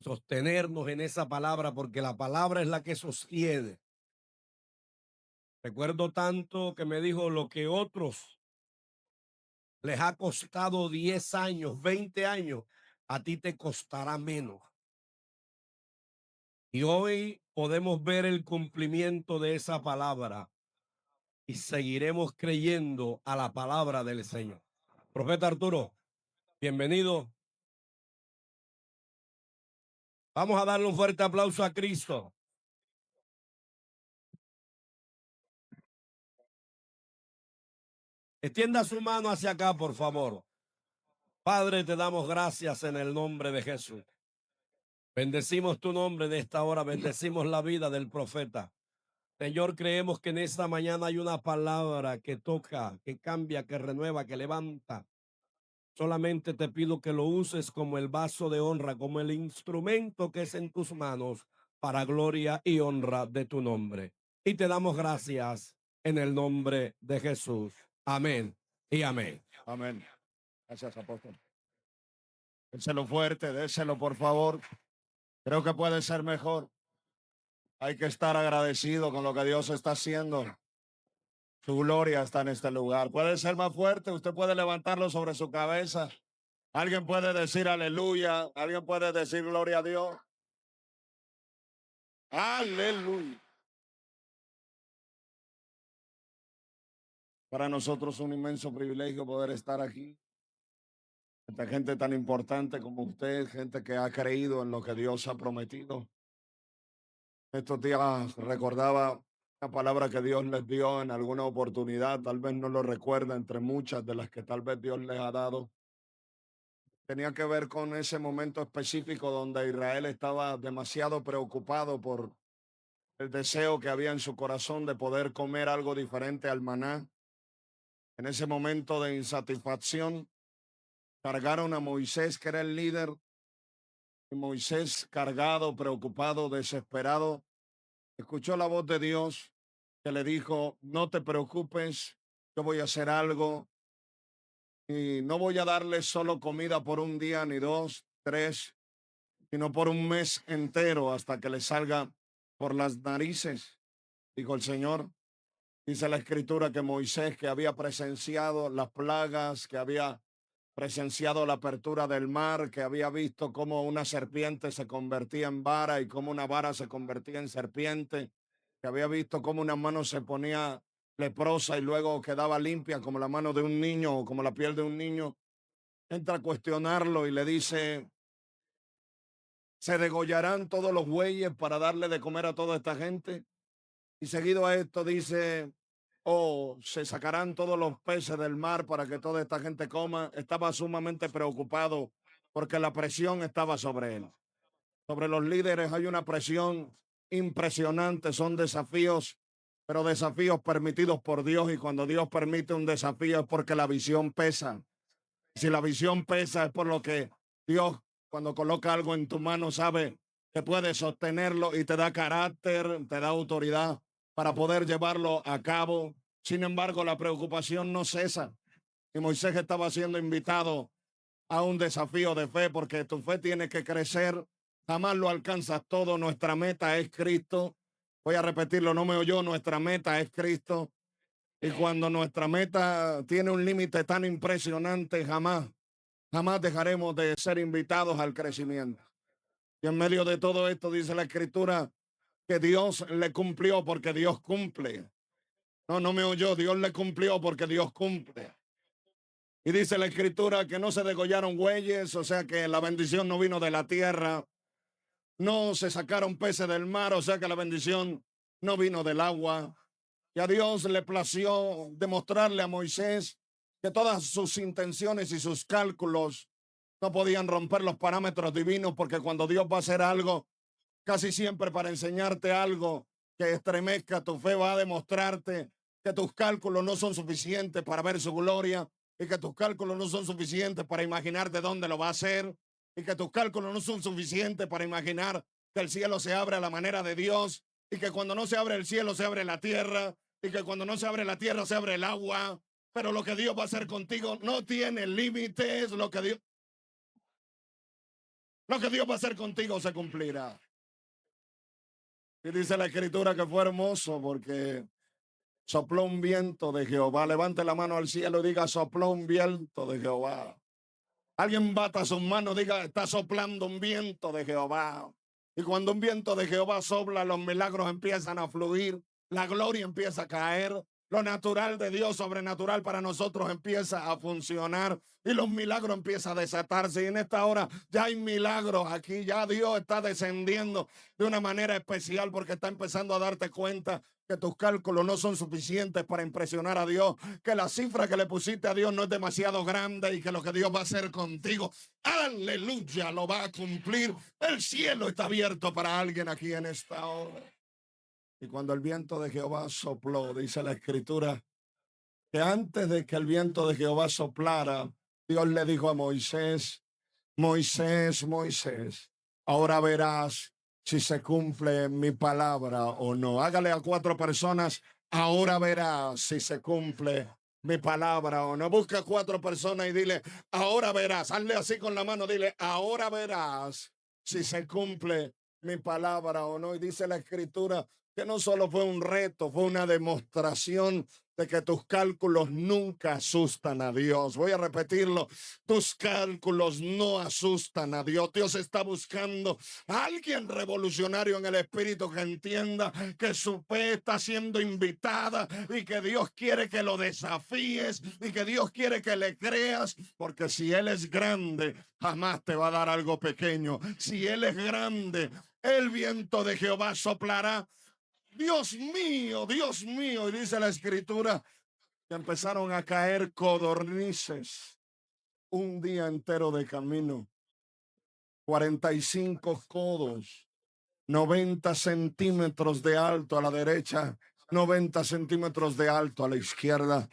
sostenernos en esa palabra, porque la palabra es la que sostiene. Recuerdo tanto que me dijo lo que otros les ha costado 10 años, 20 años, a ti te costará menos. Y hoy podemos ver el cumplimiento de esa palabra y seguiremos creyendo a la palabra del Señor. Profeta Arturo, bienvenido. Vamos a darle un fuerte aplauso a Cristo. Extienda su mano hacia acá, por favor. Padre, te damos gracias en el nombre de Jesús. Bendecimos tu nombre de esta hora, bendecimos la vida del profeta. Señor, creemos que en esta mañana hay una palabra que toca, que cambia, que renueva, que levanta. Solamente te pido que lo uses como el vaso de honra, como el instrumento que es en tus manos para gloria y honra de tu nombre. Y te damos gracias en el nombre de Jesús. Amén y amén. Amén. Gracias, apóstol. Déselo fuerte, déselo por favor. Creo que puede ser mejor. Hay que estar agradecido con lo que Dios está haciendo. Su gloria está en este lugar. Puede ser más fuerte, usted puede levantarlo sobre su cabeza. Alguien puede decir aleluya, alguien puede decir gloria a Dios. Aleluya. Para nosotros es un inmenso privilegio poder estar aquí. Esta gente tan importante como usted, gente que ha creído en lo que Dios ha prometido. Estos días recordaba la palabra que Dios les dio en alguna oportunidad, tal vez no lo recuerda entre muchas de las que tal vez Dios les ha dado. Tenía que ver con ese momento específico donde Israel estaba demasiado preocupado por el deseo que había en su corazón de poder comer algo diferente al maná. En ese momento de insatisfacción, cargaron a Moisés, que era el líder, y Moisés, cargado, preocupado, desesperado, escuchó la voz de Dios que le dijo: no te preocupes, yo voy a hacer algo y no voy a darle solo comida por un día, ni dos, tres, sino por un mes entero hasta que le salga por las narices, dijo el Señor. Dice la escritura que Moisés, que había presenciado las plagas, que había presenciado la apertura del mar, que había visto cómo una serpiente se convertía en vara y cómo una vara se convertía en serpiente, que había visto cómo una mano se ponía leprosa y luego quedaba limpia como la mano de un niño o como la piel de un niño, entra a cuestionarlo y le dice: ¿se degollarán todos los bueyes para darle de comer a toda esta gente? Y seguido a esto dice: o se sacarán todos los peces del mar para que toda esta gente coma. Estaba sumamente preocupado porque la presión estaba sobre él. Sobre los líderes hay una presión impresionante, son desafíos, pero desafíos permitidos por Dios, y cuando Dios permite un desafío es porque la visión pesa. Si la visión pesa es por lo que Dios, cuando coloca algo en tu mano, sabe que puedes sostenerlo y te da carácter, te da autoridad para poder llevarlo a cabo. Sin embargo, la preocupación no cesa. Y Moisés estaba siendo invitado a un desafío de fe, porque tu fe tiene que crecer. Jamás lo alcanzas todo. Nuestra meta es Cristo. Voy a repetirlo, no me oyó, nuestra meta es Cristo. Y cuando nuestra meta tiene un límite tan impresionante, jamás dejaremos de ser invitados al crecimiento. Y en medio de todo esto dice la escritura que Dios le cumplió, porque Dios cumple. No, no me oyó, Dios le cumplió porque Dios cumple. Y dice la escritura que no se degollaron bueyes, o sea que la bendición no vino de la tierra. No se sacaron peces del mar, o sea que la bendición no vino del agua. Y a Dios le plació demostrarle a Moisés que todas sus intenciones y sus cálculos no podían romper los parámetros divinos, porque cuando Dios va a hacer algo, casi siempre para enseñarte algo que estremezca tu fe, va a demostrarte que tus cálculos no son suficientes para ver su gloria, y que tus cálculos no son suficientes para imaginar de dónde lo va a hacer, y que tus cálculos no son suficientes para imaginar que el cielo se abre a la manera de Dios, y que cuando no se abre el cielo se abre la tierra, y que cuando no se abre la tierra se abre el agua. Pero lo que Dios va a hacer contigo no tiene límites. Lo que Dios Lo que Dios va a hacer contigo se cumplirá. Y dice la Escritura que fue hermoso porque sopló un viento de Jehová. Levante la mano al cielo y diga, sopló un viento de Jehová. Alguien bata sus manos, diga, está soplando un viento de Jehová. Y cuando un viento de Jehová sopla, los milagros empiezan a fluir, la gloria empieza a caer, lo natural de Dios, sobrenatural para nosotros, empieza a funcionar y los milagros empiezan a desatarse. Y en esta hora ya hay milagros aquí, ya Dios está descendiendo de una manera especial porque está empezando a darte cuenta que tus cálculos no son suficientes para impresionar a Dios, que la cifra que le pusiste a Dios no es demasiado grande y que lo que Dios va a hacer contigo, aleluya, lo va a cumplir. El cielo está abierto para alguien aquí en esta hora. Y cuando el viento de Jehová sopló, dice la Escritura, que antes de que el viento de Jehová soplara, Dios le dijo a Moisés, Moisés, Moisés, ahora verás si se cumple mi palabra o no. Hágale a 4 personas, ahora verás si se cumple mi palabra o no. Busca 4 personas y dile, ahora verás. Hazle así con la mano, dile, ahora verás si se cumple mi palabra o no. Y dice la Escritura que no solo fue un reto, fue una demostración de que tus cálculos nunca asustan a Dios. Voy a repetirlo, tus cálculos no asustan a Dios. Dios está buscando a alguien revolucionario en el espíritu que entienda que su fe está siendo invitada y que Dios quiere que lo desafíes y que Dios quiere que le creas, porque si Él es grande, jamás te va a dar algo pequeño. Si Él es grande, el viento de Jehová soplará. Dios mío, y dice la Escritura que empezaron a caer codornices un día entero de camino, 45 codos, 90 centímetros de alto a la derecha, 90 centímetros de alto a la izquierda.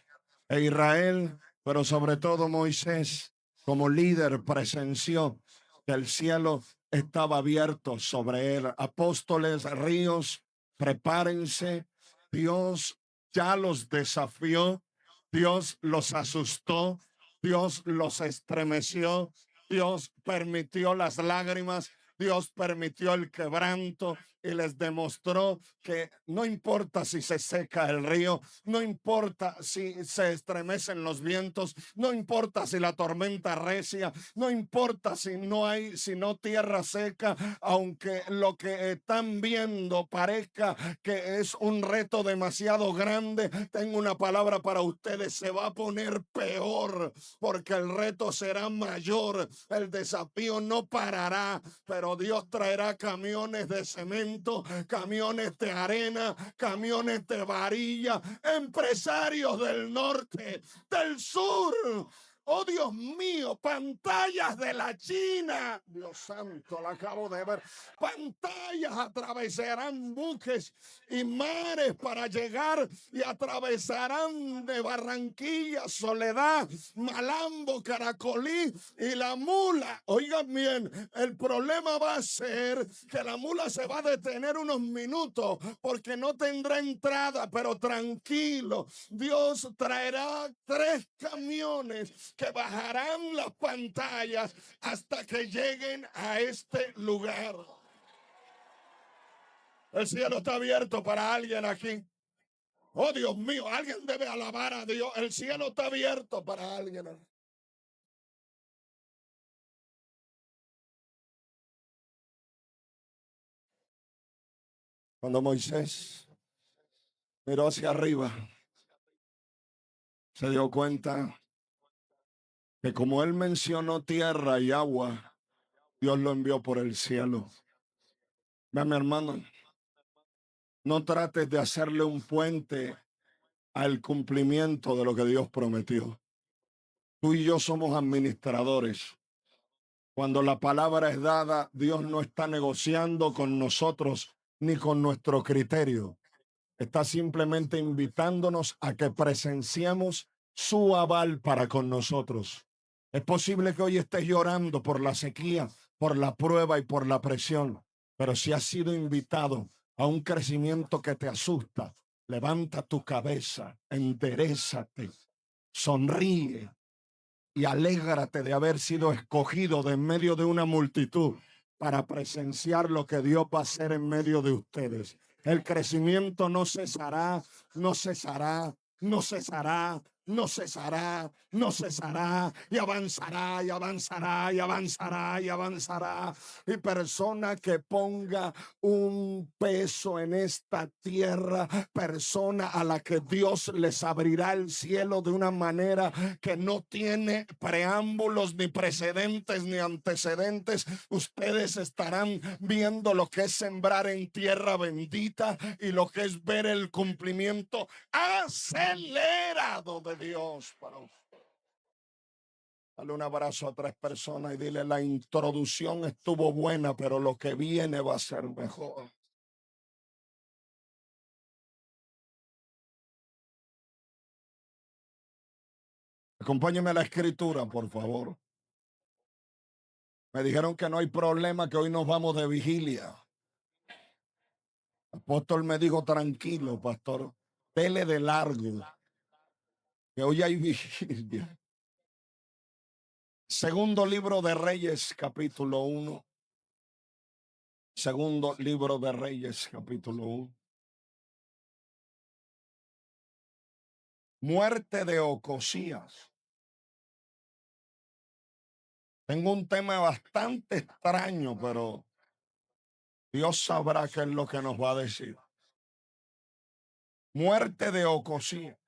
E Israel, pero sobre todo Moisés, como líder, presenció que el cielo estaba abierto sobre él. Apóstoles, ríos, prepárense. Dios ya los desafió, Dios los asustó, Dios los estremeció, Dios permitió las lágrimas, Dios permitió el quebranto y les demostró que no importa si se seca el río, no importa si se estremecen los vientos, no importa si la tormenta recia, no importa si no hay, si no tierra seca, aunque lo que están viendo parezca que es un reto demasiado grande, tengo una palabra para ustedes, se va a poner peor porque el reto será mayor, el desafío no parará, pero Dios traerá camiones de cemento, camiones de arena, camiones de varilla, empresarios del norte, del sur. Oh Dios mío, pantallas de la China. Dios santo, la acabo de ver. Pantallas atravesarán buques y mares para llegar y atravesarán de Barranquilla, Soledad, Malambo, Caracolí y la mula. Oigan bien, el problema va a ser que la mula se va a detener unos minutos porque no tendrá entrada, pero tranquilo, Dios traerá 3 camiones que bajarán las pantallas hasta que lleguen a este lugar. El cielo está abierto para alguien aquí. Oh Dios mío, alguien debe alabar a Dios. El cielo está abierto para alguien. Cuando Moisés miró hacia arriba, se dio cuenta que como él mencionó tierra y agua, Dios lo envió por el cielo. Vean, mi hermano, no trates de hacerle un puente al cumplimiento de lo que Dios prometió. Tú y yo somos administradores. Cuando la palabra es dada, Dios no está negociando con nosotros ni con nuestro criterio. Está simplemente invitándonos a que presenciemos su aval para con nosotros. Es posible que hoy estés llorando por la sequía, por la prueba y por la presión, pero si has sido invitado a un crecimiento que te asusta, levanta tu cabeza, enderézate, sonríe, y alégrate de haber sido escogido de en medio de una multitud para presenciar lo que Dios va a hacer en medio de ustedes. El crecimiento no cesará, no cesará, no cesará, no cesará, no cesará, y avanzará, y avanzará, y avanzará, y avanzará. Y persona que ponga un peso en esta tierra, persona a la que Dios les abrirá el cielo de una manera que no tiene preámbulos, ni precedentes, ni antecedentes. Ustedes estarán viendo lo que es sembrar en tierra bendita y lo que es ver el cumplimiento acelerado de Dios para usted. Dale un abrazo a 3 personas y dile: la introducción estuvo buena, pero lo que viene va a ser mejor. Acompáñeme a la escritura, por favor. Me dijeron que no hay problema, que hoy nos vamos de vigilia. El apóstol me dijo: tranquilo, pastor, dele de largo, que hoy hay vigilia. Segundo libro de Reyes, capítulo 1. Segundo libro de Reyes, capítulo 1. Muerte de Ocosías. Tengo un tema bastante extraño, pero Dios sabrá qué es lo que nos va a decir. Muerte de Ocosías.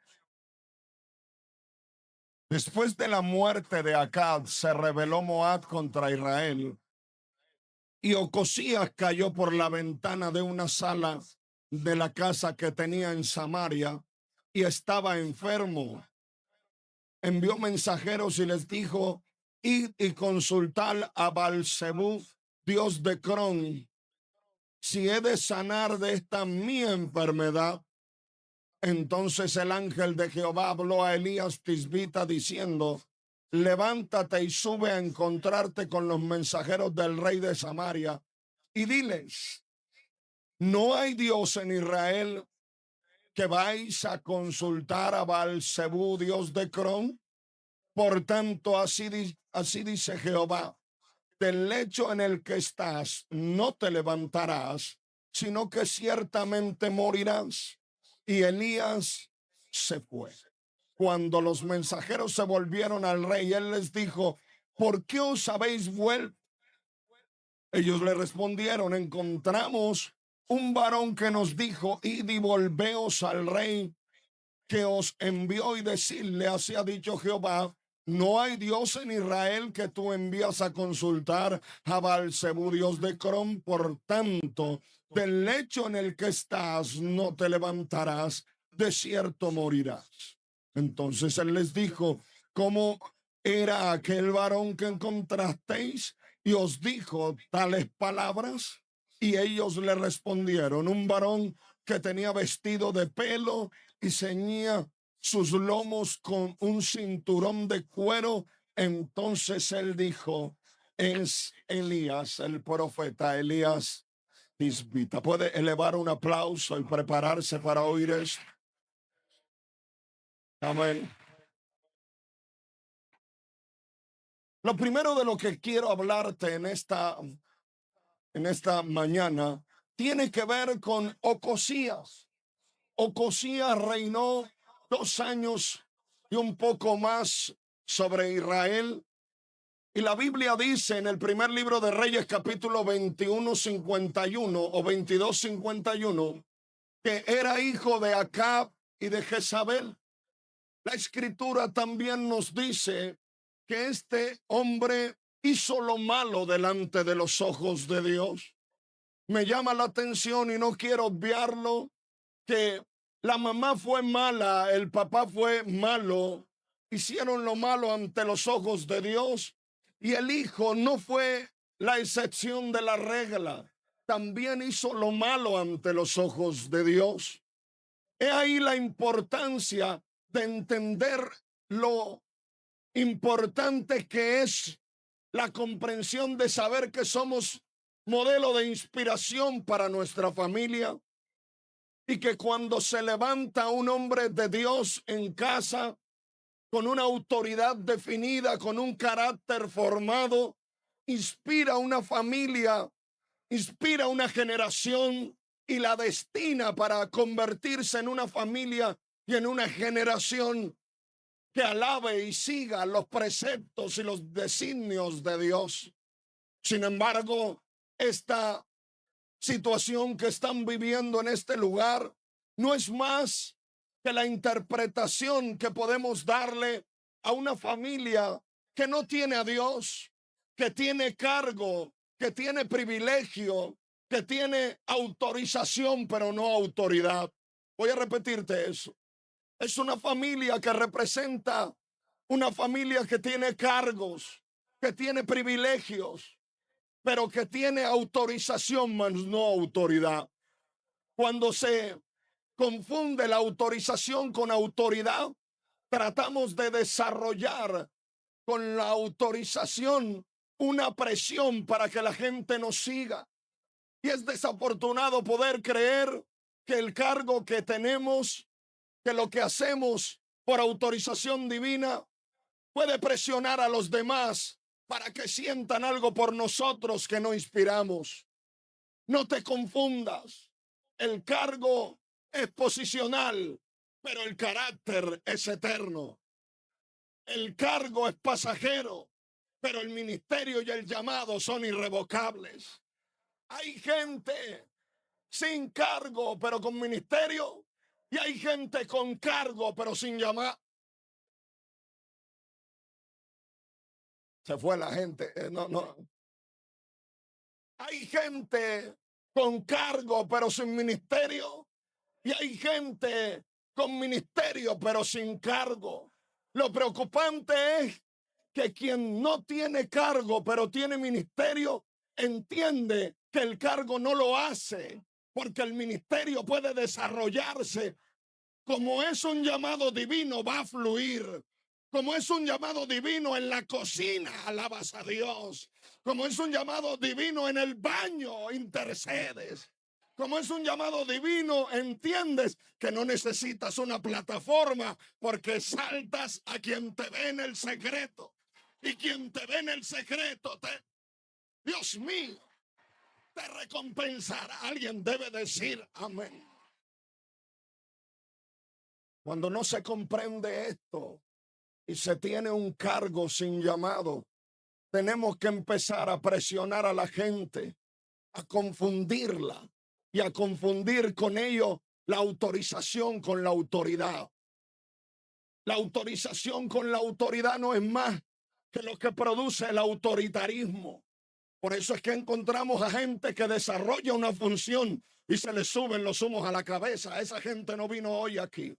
Después de la muerte de Acab, se rebeló Moab contra Israel, y Ocosías cayó por la ventana de una sala de la casa que tenía en Samaria y estaba enfermo. Envió mensajeros y les dijo: id y consultar a Baal-zebub, dios de Cron, si he de sanar de esta mi enfermedad. Entonces el ángel de Jehová habló a Elías Tisbita diciendo: levántate y sube a encontrarte con los mensajeros del rey de Samaria y diles: no hay Dios en Israel, que vais a consultar a Baal-zebub, dios de Cron. Por tanto, así dice Jehová: del lecho en el que estás no te levantarás, sino que ciertamente morirás. Y Elías se fue. Cuando los mensajeros se volvieron al rey, él les dijo: ¿por qué os habéis vuelto? Ellos le respondieron: encontramos un varón que nos dijo: id y volveos al rey que os envió, y decirle: así ha dicho Jehová, no hay Dios en Israel, que tú envías a consultar a Baal-zebub, dios de Cron. Por tanto, del lecho en el que estás no te levantarás, de cierto morirás. Entonces él les dijo: ¿cómo era aquel varón que encontrasteis y os dijo tales palabras? Y ellos le respondieron: un varón que tenía vestido de pelo y ceñía sus lomos con un cinturón de cuero. Entonces él dijo: es Elías, el profeta Elías Tisbita. Puede elevar un aplauso y prepararse para oír esto. Amén. Lo primero de lo que quiero hablarte en esta mañana tiene que ver con Ocosías. Ocosías reinó 2 años y un poco más sobre Israel. Y la Biblia dice en el primer libro de Reyes, capítulo 21:51 o 22:51, que era hijo de Acab y de Jezabel. La escritura también nos dice que este hombre hizo lo malo delante de los ojos de Dios. Me llama la atención, y no quiero obviarlo, que la mamá fue mala, el papá fue malo, hicieron lo malo ante los ojos de Dios, y el hijo no fue la excepción de la regla, también hizo lo malo ante los ojos de Dios. He ahí la importancia de entender lo importante que es la comprensión de saber que somos modelo de inspiración para nuestra familia, y que cuando se levanta un hombre de Dios en casa, con una autoridad definida, con un carácter formado, inspira una familia, inspira una generación y la destina para convertirse en una familia y en una generación que alabe y siga los preceptos y los designios de Dios. Sin embargo, esta situación que están viviendo en este lugar no es más que la interpretación que podemos darle a una familia que no tiene a Dios, que tiene cargo, que tiene privilegio, que tiene autorización, pero no autoridad. Voy a repetirte eso. Es una familia que representa una familia que tiene cargos, que tiene privilegios, pero que tiene autorización, mas no autoridad. Cuando se confunde la autorización con autoridad, tratamos de desarrollar con la autorización una presión para que la gente nos siga. Y es desafortunado poder creer que el cargo que tenemos, que lo que hacemos por autorización divina, puede presionar a los demás para que sientan algo por nosotros que no inspiramos. No te confundas. El cargo es posicional, pero el carácter es eterno. El cargo es pasajero, pero el ministerio y el llamado son irrevocables. Hay gente sin cargo, pero con ministerio, y hay gente con cargo, pero sin llamado. Se fue la gente. No. Hay gente con cargo, pero sin ministerio. Y hay gente con ministerio, pero sin cargo. Lo preocupante es que quien no tiene cargo, pero tiene ministerio, entiende que el cargo no lo hace, porque el ministerio puede desarrollarse. Como es un llamado divino, va a fluir. Como es un llamado divino en la cocina, alabas a Dios. Como es un llamado divino en el baño, intercedes. Como es un llamado divino, entiendes que no necesitas una plataforma porque saltas a quien te ve en el secreto. Y quien te ve en el secreto, Dios mío, te recompensará. Alguien debe decir amén. Cuando no se comprende esto y se tiene un cargo sin llamado, tenemos que empezar a presionar a la gente, a confundirla y a confundir con ello la autorización con la autoridad. La autorización con la autoridad no es más que lo que produce el autoritarismo. Por eso es que encontramos a gente que desarrolla una función y se le suben los humos a la cabeza. Esa gente no vino hoy aquí.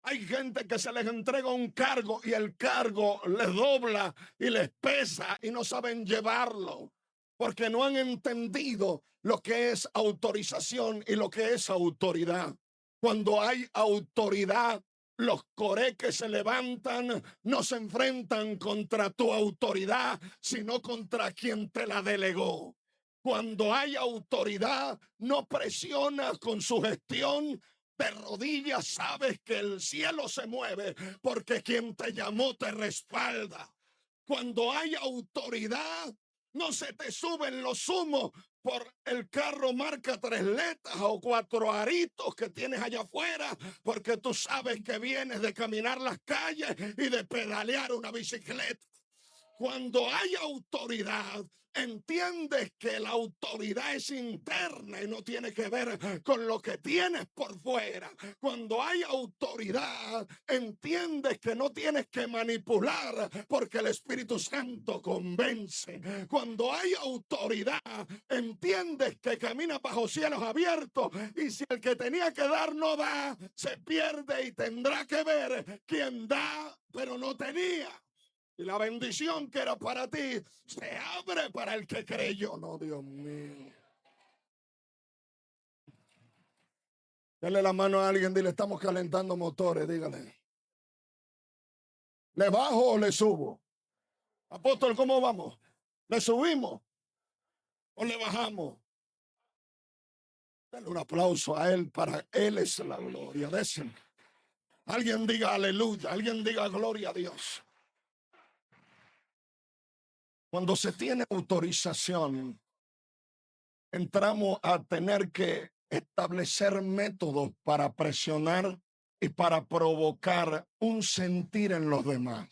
Hay gente que se les entrega un cargo y el cargo les dobla y les pesa y no saben llevarlo porque no han entendido lo que es autorización y lo que es autoridad. Cuando hay autoridad, los coreques se levantan, no se enfrentan contra tu autoridad, sino contra quien te la delegó. Cuando hay autoridad, no presiona con su gestión. De rodillas sabes que el cielo se mueve porque quien te llamó te respalda. Cuando hay autoridad, no se te suben los humos por el carro marca 3 letras o 4 aritos que tienes allá afuera, porque tú sabes que vienes de caminar las calles y de pedalear una bicicleta. Cuando hay autoridad, entiendes que la autoridad es interna y no tiene que ver con lo que tienes por fuera. Cuando hay autoridad, entiendes que no tienes que manipular porque el Espíritu Santo convence. Cuando hay autoridad, entiendes que caminas bajo cielos abiertos y si el que tenía que dar no da, se pierde y tendrá que ver quién da, pero no tenía. Y la bendición que era para ti se abre para el que creyó. No, Dios mío. Dale la mano a alguien, dile, estamos calentando motores, dígale. ¿Le bajo o le subo? Apóstol, ¿cómo vamos? ¿Le subimos o le bajamos? Dale un aplauso a él, para él es la gloria. Déselo. Alguien diga aleluya, alguien diga gloria a Dios. Cuando se tiene autorización, entramos a tener que establecer métodos para presionar y para provocar un sentir en los demás.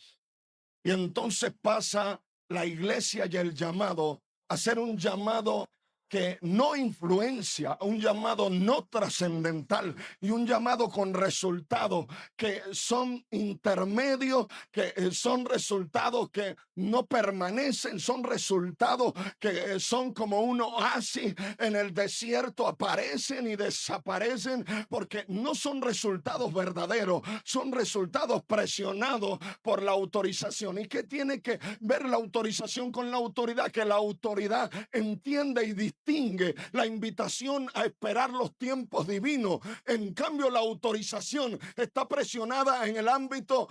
Y entonces pasa la iglesia y el llamado a ser un llamado que no influencia, un llamado no trascendental y un llamado con resultados que son intermedios, que son resultados que no permanecen, son resultados que son como un oasis en el desierto, aparecen y desaparecen porque no son resultados verdaderos, son resultados presionados por la autorización. ¿Y qué tiene que ver la autorización con la autoridad? Que la autoridad entiende y distingue la invitación a esperar los tiempos divinos. En cambio, la autorización está presionada en el ámbito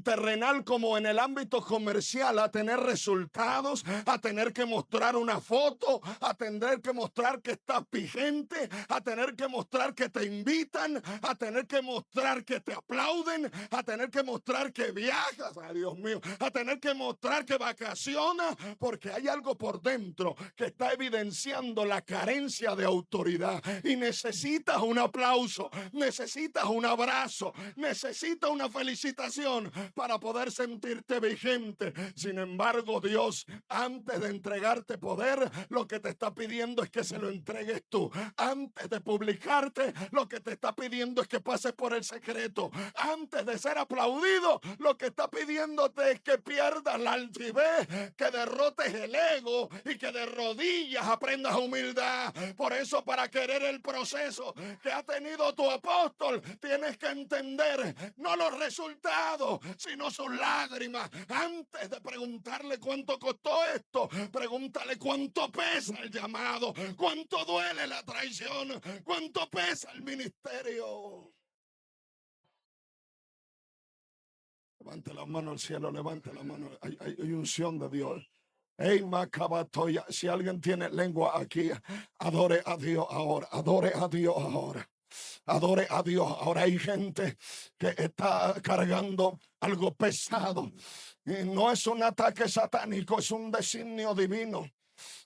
terrenal como en el ámbito comercial a tener resultados, a tener que mostrar una foto, a tener que mostrar que estás vigente, a tener que mostrar que te invitan, a tener que mostrar que te aplauden, a tener que mostrar que viajas, ay Dios mío, a tener que mostrar que vacacionas, porque hay algo por dentro que está evidenciando la carencia de autoridad y necesitas un aplauso, necesitas un abrazo, necesitas una felicitación para poder sentirte vigente. Sin embargo, Dios, antes de entregarte poder, lo que te está pidiendo es que se lo entregues tú. Antes de publicarte, lo que te está pidiendo es que pases por el secreto. Antes de ser aplaudido, lo que está pidiéndote es que pierdas la altivez, que derrotes el ego y que de rodillas aprendas humildad. Por eso, para querer el proceso que ha tenido tu apóstol, tienes que entender no los resultados, sino sus lágrimas. Antes de preguntarle cuánto costó esto, pregúntale cuánto pesa el llamado, cuánto duele la traición, cuánto pesa el ministerio. Levante la mano al cielo, levante la mano. Hay unción de Dios. Hey, Macabatoya, si alguien tiene lengua aquí, adore a Dios ahora, adore a Dios ahora. Adore a Dios. Ahora hay gente que está cargando algo pesado. Y no es un ataque satánico, es un designio divino.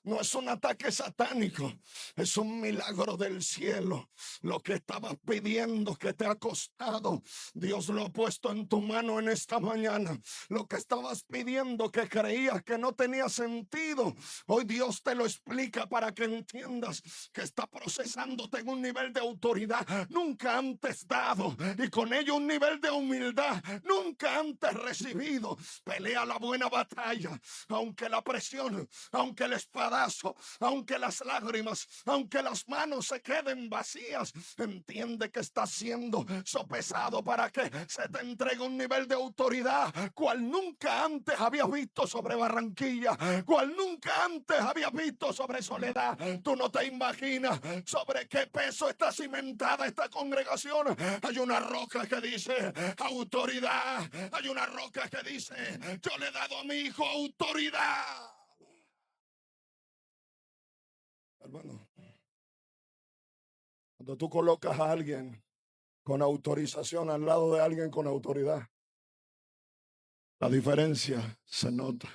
No es un ataque satánico, es un milagro del cielo. Lo que estabas pidiendo que te ha costado, Dios lo ha puesto en tu mano en esta mañana. Lo que estabas pidiendo que creías que no tenía sentido, hoy Dios te lo explica para que entiendas que está procesándote en un nivel de autoridad nunca antes dado y con ello un nivel de humildad nunca antes recibido. Pelea la buena batalla, aunque la presión, aunque el espadazo, aunque las lágrimas, aunque las manos se queden vacías, entiende que está siendo sopesado para que se te entregue un nivel de autoridad cual nunca antes habías visto sobre Barranquilla, cual nunca antes habías visto sobre Soledad. Tú no te imaginas sobre qué peso está cimentada esta congregación. Hay una roca que dice autoridad, hay una roca que dice yo le he dado a mi hijo autoridad. Hermano, cuando tú colocas a alguien con autorización al lado de alguien con autoridad, la diferencia se nota.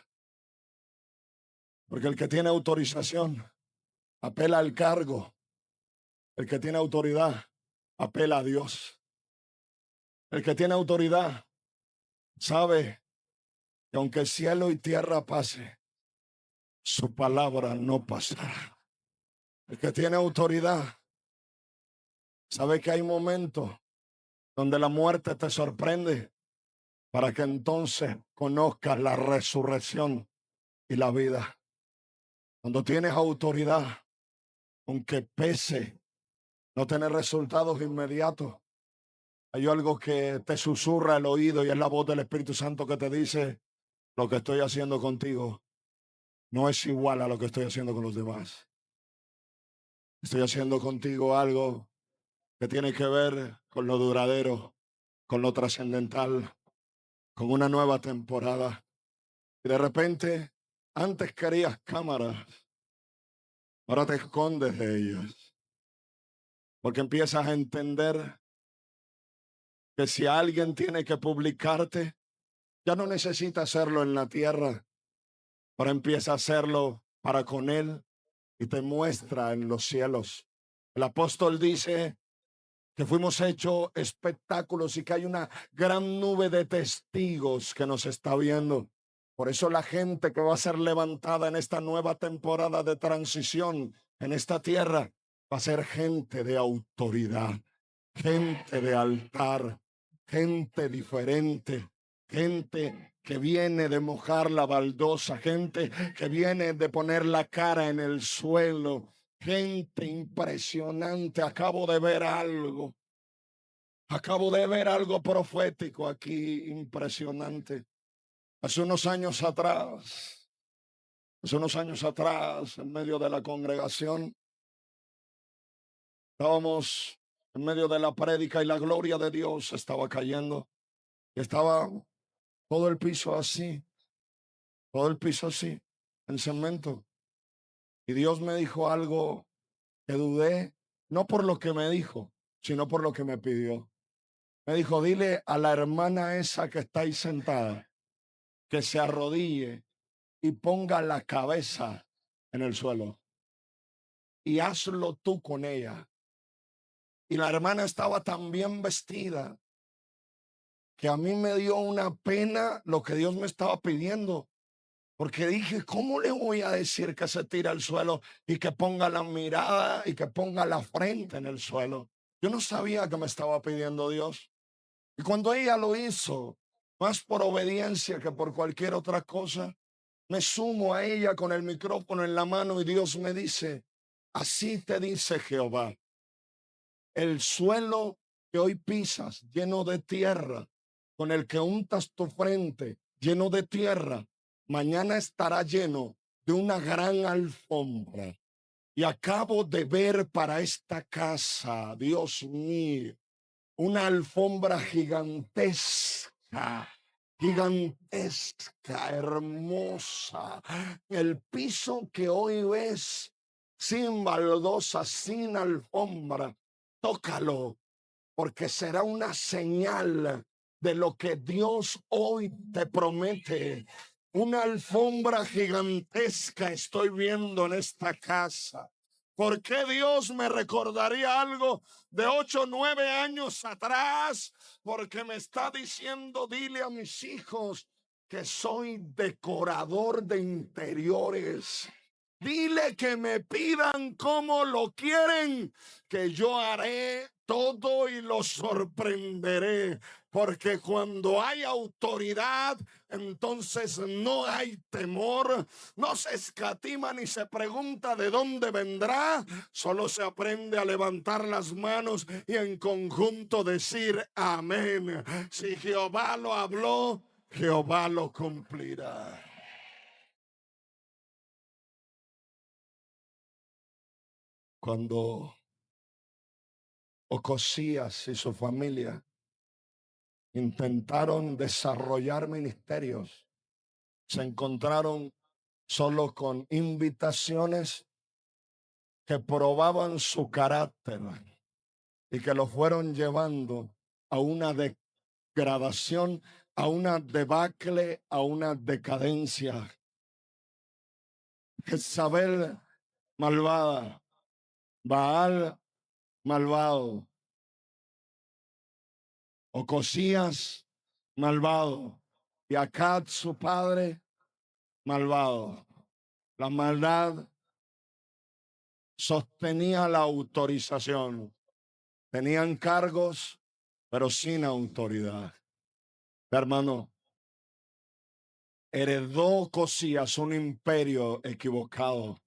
Porque el que tiene autorización apela al cargo. El que tiene autoridad apela a Dios. El que tiene autoridad sabe que aunque cielo y tierra pase, su palabra no pasará. El que tiene autoridad sabe que hay momentos donde la muerte te sorprende para que entonces conozcas la resurrección y la vida. Cuando tienes autoridad, aunque pese no tener resultados inmediatos, hay algo que te susurra el oído y es la voz del Espíritu Santo que te dice: lo que estoy haciendo contigo no es igual a lo que estoy haciendo con los demás. Estoy haciendo contigo algo que tiene que ver con lo duradero, con lo trascendental, con una nueva temporada. Y de repente, antes querías cámaras, ahora te escondes de ellas, porque empiezas a entender que si alguien tiene que publicarte, ya no necesita hacerlo en la tierra, pero empieza a hacerlo para con Él y te muestra en los cielos. El apóstol dice que fuimos hechos espectáculos y que hay una gran nube de testigos que nos está viendo. Por eso la gente que va a ser levantada en esta nueva temporada de transición en esta tierra va a ser gente de autoridad, gente de altar, gente diferente, gente que viene de mojar la baldosa, gente que viene de poner la cara en el suelo, gente impresionante. Acabo de ver algo profético aquí impresionante. Hace unos años atrás, en medio de la congregación, estábamos en medio de la prédica y la gloria de Dios estaba cayendo. Y estaba todo el piso así, todo el piso así, en cemento. Y Dios me dijo algo que dudé, no por lo que me dijo, sino por lo que me pidió. Me dijo, dile a la hermana esa que está ahí sentada, que se arrodille y ponga la cabeza en el suelo. Y hazlo tú con ella. Y la hermana estaba tan bien vestida que a mí me dio una pena lo que Dios me estaba pidiendo. Porque dije, ¿cómo le voy a decir que se tire al suelo y que ponga la mirada y que ponga la frente en el suelo? Yo no sabía que me estaba pidiendo Dios. Y cuando ella lo hizo, más por obediencia que por cualquier otra cosa, me sumo a ella con el micrófono en la mano y Dios me dice, así te dice Jehová, el suelo que hoy pisas lleno de tierra, con el que untas tu frente lleno de tierra, mañana estará lleno de una gran alfombra. Y acabo de ver para esta casa, Dios mío, una alfombra gigantesca, gigantesca, hermosa. El piso que hoy ves sin baldosa, sin alfombra, tócalo, porque será una señal de lo que Dios hoy te promete. Una alfombra gigantesca estoy viendo en esta casa. ¿Por qué Dios me recordaría algo de 8 o 9 años atrás? Porque me está diciendo, dile a mis hijos que soy decorador de interiores. Dile que me pidan como lo quieren, que yo haré todo y los sorprenderé. Porque cuando hay autoridad, entonces no hay temor, no se escatima ni se pregunta de dónde vendrá, solo se aprende a levantar las manos y en conjunto decir amén. Si Jehová lo habló, Jehová lo cumplirá. Cuando Ocosías y su familia intentaron desarrollar ministerios, se encontraron solo con invitaciones que probaban su carácter y que lo fueron llevando a una degradación, a una debacle, a una decadencia. Jezabel malvada, Baal malvado, Ocosías malvado y Acab su padre malvado. La maldad sostenía la autorización. Tenían cargos, pero sin autoridad. Hermano, heredó Ocosías un imperio equivocado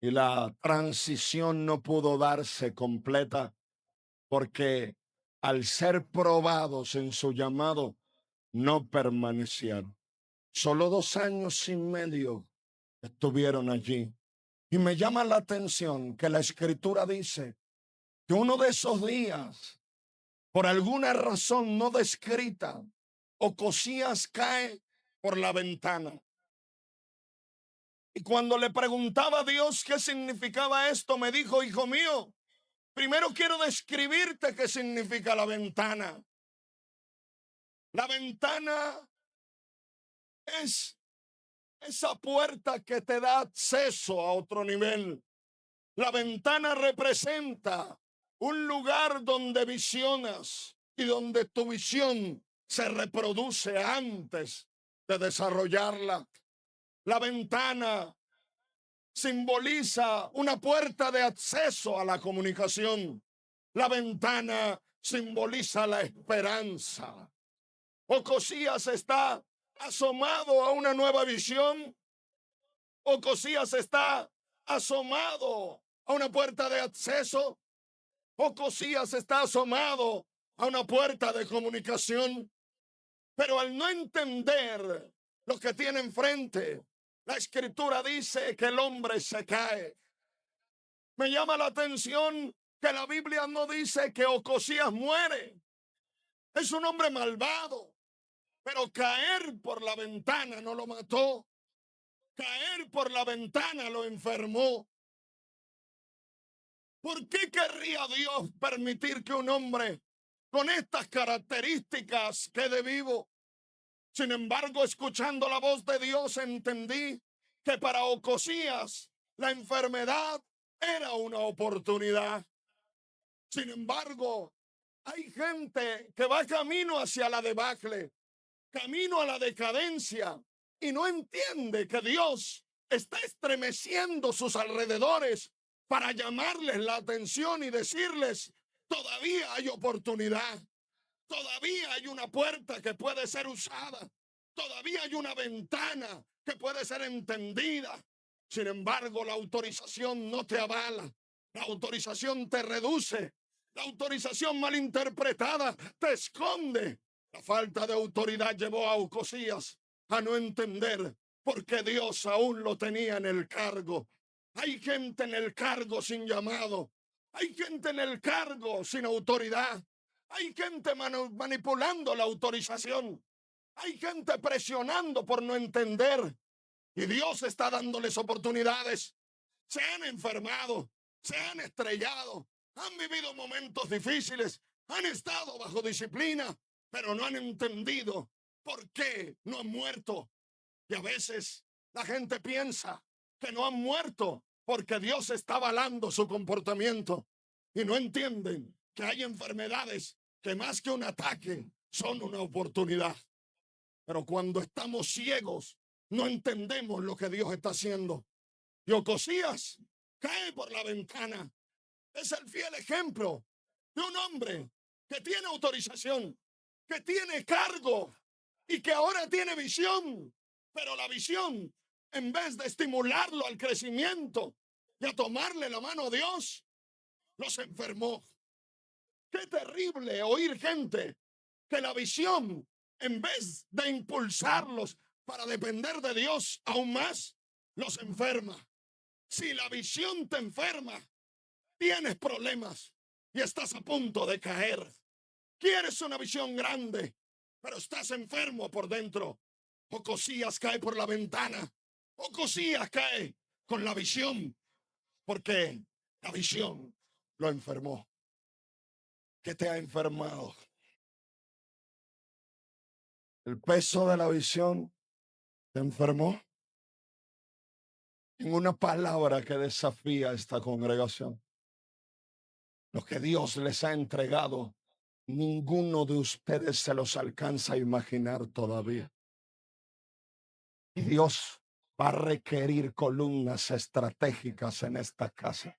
y la transición no pudo darse completa porque al ser probados en su llamado no permanecieron. Solo 2 años y medio estuvieron allí. Y me llama la atención que la escritura dice que uno de esos días, por alguna razón no descrita, Ocosías cae por la ventana. Y cuando le preguntaba a Dios qué significaba esto, me dijo, hijo mío, primero quiero describirte qué significa la ventana. La ventana es esa puerta que te da acceso a otro nivel. La ventana representa un lugar donde visionas y donde tu visión se reproduce antes de desarrollarla. La ventana simboliza una puerta de acceso a la comunicación. La ventana simboliza la esperanza. Ocosías está asomado a una nueva visión. Ocosías está asomado a una puerta de acceso. Ocosías está asomado a una puerta de comunicación. Pero al no entender lo que tiene enfrente, la escritura dice que el hombre se cae. Me llama la atención que la Biblia no dice que Ocosías muere. Es un hombre malvado, pero caer por la ventana no lo mató. Caer por la ventana lo enfermó. ¿Por qué querría Dios permitir que un hombre con estas características quede vivo? Sin embargo, escuchando la voz de Dios, entendí que para Ocosías la enfermedad era una oportunidad. Sin embargo, hay gente que va camino hacia la debacle, camino a la decadencia, y no entiende que Dios está estremeciendo sus alrededores para llamarles la atención y decirles: todavía hay oportunidad, todavía hay una puerta que puede ser usada, todavía hay una ventana que puede ser entendida. Sin embargo, la autorización no te avala, la autorización te reduce, la autorización mal interpretada te esconde. La falta de autoridad llevó a Ocosías a no entender por qué Dios aún lo tenía en el cargo. Hay gente en el cargo sin llamado. Hay gente en el cargo sin autoridad. Hay gente manipulando la autorización. Hay gente presionando por no entender. Y Dios está dándoles oportunidades. Se han enfermado, se han estrellado, han vivido momentos difíciles, han estado bajo disciplina, pero no han entendido por qué no han muerto. Y a veces la gente piensa que no han muerto porque Dios está avalando su comportamiento, y no entienden que hay enfermedades que más que un ataque son una oportunidad. Pero cuando estamos ciegos, no entendemos lo que Dios está haciendo. Y Ocosías cae por la ventana. Es el fiel ejemplo de un hombre que tiene autorización, que tiene cargo y que ahora tiene visión. Pero la visión, en vez de estimularlo al crecimiento y a tomarle la mano a Dios, los enfermó. Qué terrible oír gente que la visión, en vez de impulsarlos para depender de Dios aún más, los enferma. Si la visión te enferma, tienes problemas y estás a punto de caer. Quieres una visión grande, pero estás enfermo por dentro. Ocosías cae por la ventana. Ocosías cae con la visión, porque la visión lo enfermó. ¿Qué te ha enfermado? El peso de la visión te enfermó. En una palabra que desafía a esta congregación: lo que Dios les ha entregado, ninguno de ustedes se los alcanza a imaginar todavía. Y Dios va a requerir columnas estratégicas en esta casa,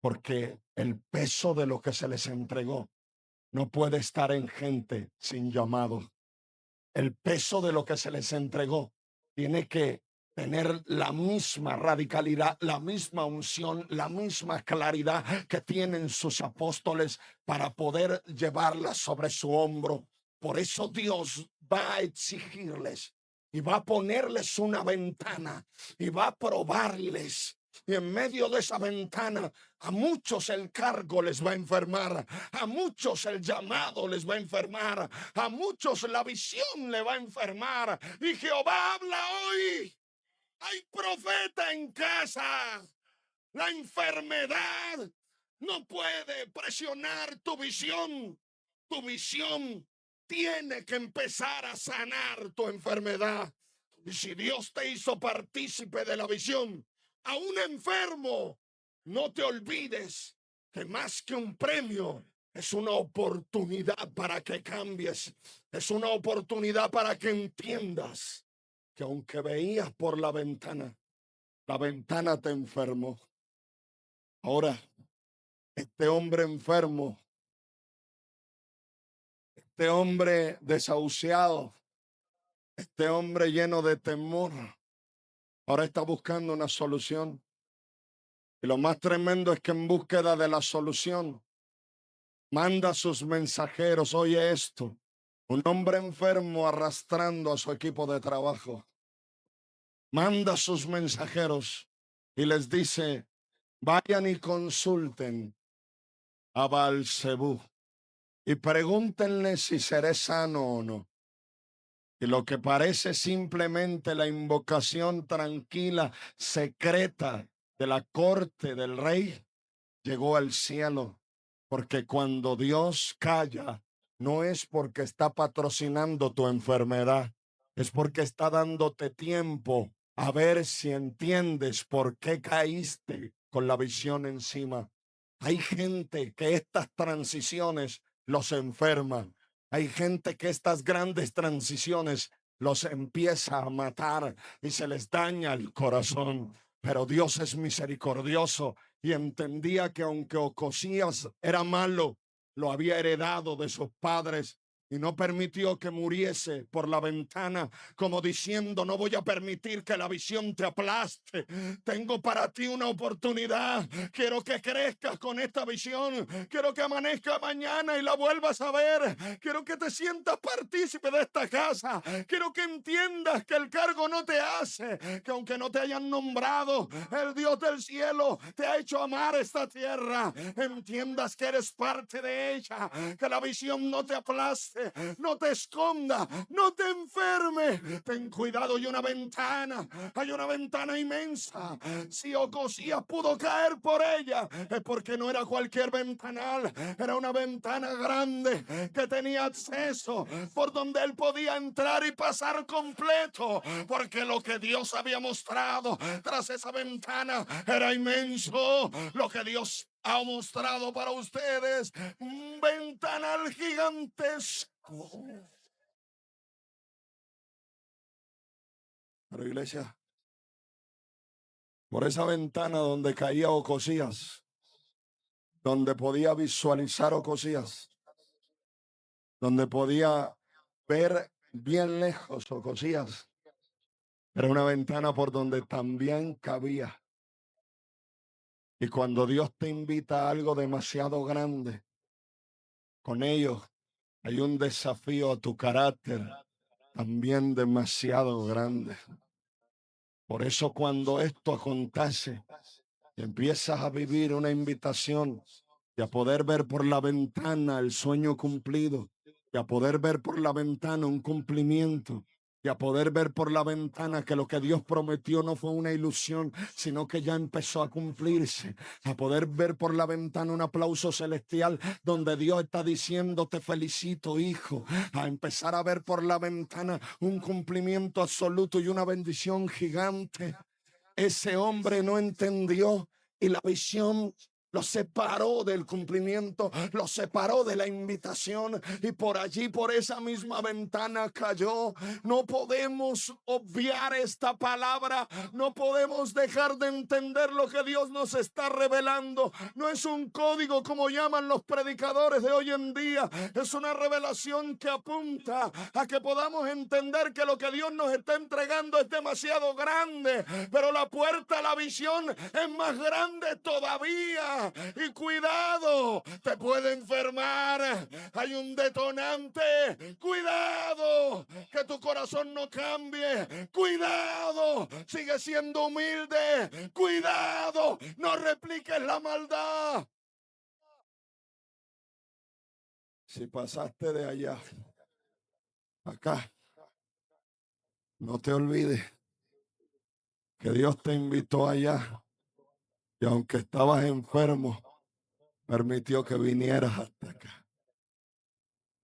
porque el peso de lo que se les entregó no puede estar en gente sin llamado. El peso de lo que se les entregó tiene que tener la misma radicalidad, la misma unción, la misma claridad que tienen sus apóstoles para poder llevarla sobre su hombro. Por eso Dios va a exigirles y va a ponerles una ventana y va a probarles. Y en medio de esa ventana, a muchos el cargo les va a enfermar, a muchos el llamado les va a enfermar, a muchos la visión le va a enfermar. Y Jehová habla hoy: hay profeta en casa. La enfermedad no puede presionar tu visión. Tu visión tiene que empezar a sanar tu enfermedad. Y si Dios te hizo partícipe de la visión, a un enfermo, no te olvides que más que un premio, es una oportunidad para que cambies. Es una oportunidad para que entiendas que aunque veías por la ventana te enfermó. Ahora, este hombre enfermo, este hombre desahuciado, este hombre lleno de temor, ahora está buscando una solución. Y lo más tremendo es que en búsqueda de la solución, manda a sus mensajeros. Oye esto, un hombre enfermo arrastrando a su equipo de trabajo. Manda a sus mensajeros y les dice, vayan y consulten a Baal-Zebú y pregúntenle si seré sano o no. Y lo que parece simplemente la invocación tranquila, secreta de la corte del rey, llegó al cielo. Porque cuando Dios calla, no es porque está patrocinando tu enfermedad, es porque está dándote tiempo a ver si entiendes por qué caíste con la visión encima. Hay gente que estas transiciones los enferman. Hay gente que estas grandes transiciones los empieza a matar y se les daña el corazón. Pero Dios es misericordioso y entendía que aunque Ocosías era malo, lo había heredado de sus padres y no permitió que muriese por la ventana, como diciendo, no voy a permitir que la visión te aplaste. Tengo para ti una oportunidad. Quiero que crezcas con esta visión. Quiero que amanezca mañana y la vuelvas a ver. Quiero que te sientas partícipe de esta casa. Quiero que entiendas que el cargo no te hace, que aunque no te hayan nombrado, el Dios del cielo te ha hecho amar esta tierra. Entiendas que eres parte de ella, que la visión no te aplaste, no te esconda, no te enferme. Ten cuidado, hay una ventana inmensa. Si Ocosías pudo caer por ella, es porque no era cualquier ventanal, era una ventana grande que tenía acceso por donde él podía entrar y pasar completo, porque lo que Dios había mostrado tras esa ventana era inmenso. Lo que Dios ha mostrado para ustedes, un ventanal gigantesco. Pero iglesia, por esa ventana donde caía Ocosías, donde podía visualizar Ocosías, donde podía ver bien lejos Ocosías, era una ventana por donde también cabía. Y cuando Dios te invita a algo demasiado grande, con ello hay un desafío a tu carácter también demasiado grande. Por eso cuando esto acontece, empiezas a vivir una invitación y a poder ver por la ventana el sueño cumplido, y a poder ver por la ventana un cumplimiento, y a poder ver por la ventana que lo que Dios prometió no fue una ilusión, sino que ya empezó a cumplirse. A poder ver por la ventana un aplauso celestial donde Dios está diciendo, te felicito, hijo. A empezar a ver por la ventana un cumplimiento absoluto y una bendición gigante. Ese hombre no entendió y la visión lo separó del cumplimiento, lo separó de la invitación y por allí, por esa misma ventana cayó. No podemos obviar esta palabra, no podemos dejar de entender lo que Dios nos está revelando. No es un código como llaman los predicadores de hoy en día, es una revelación que apunta a que podamos entender que lo que Dios nos está entregando es demasiado grande, pero la puerta a la visión es más grande todavía. Y cuidado, te puede enfermar. Hay un detonante. Cuidado, que tu corazón no cambie. Cuidado, sigue siendo humilde. Cuidado, no repliques la maldad. Si pasaste de allá acá, no te olvides que Dios te invitó allá y aunque estabas enfermo, permitió que vinieras hasta acá.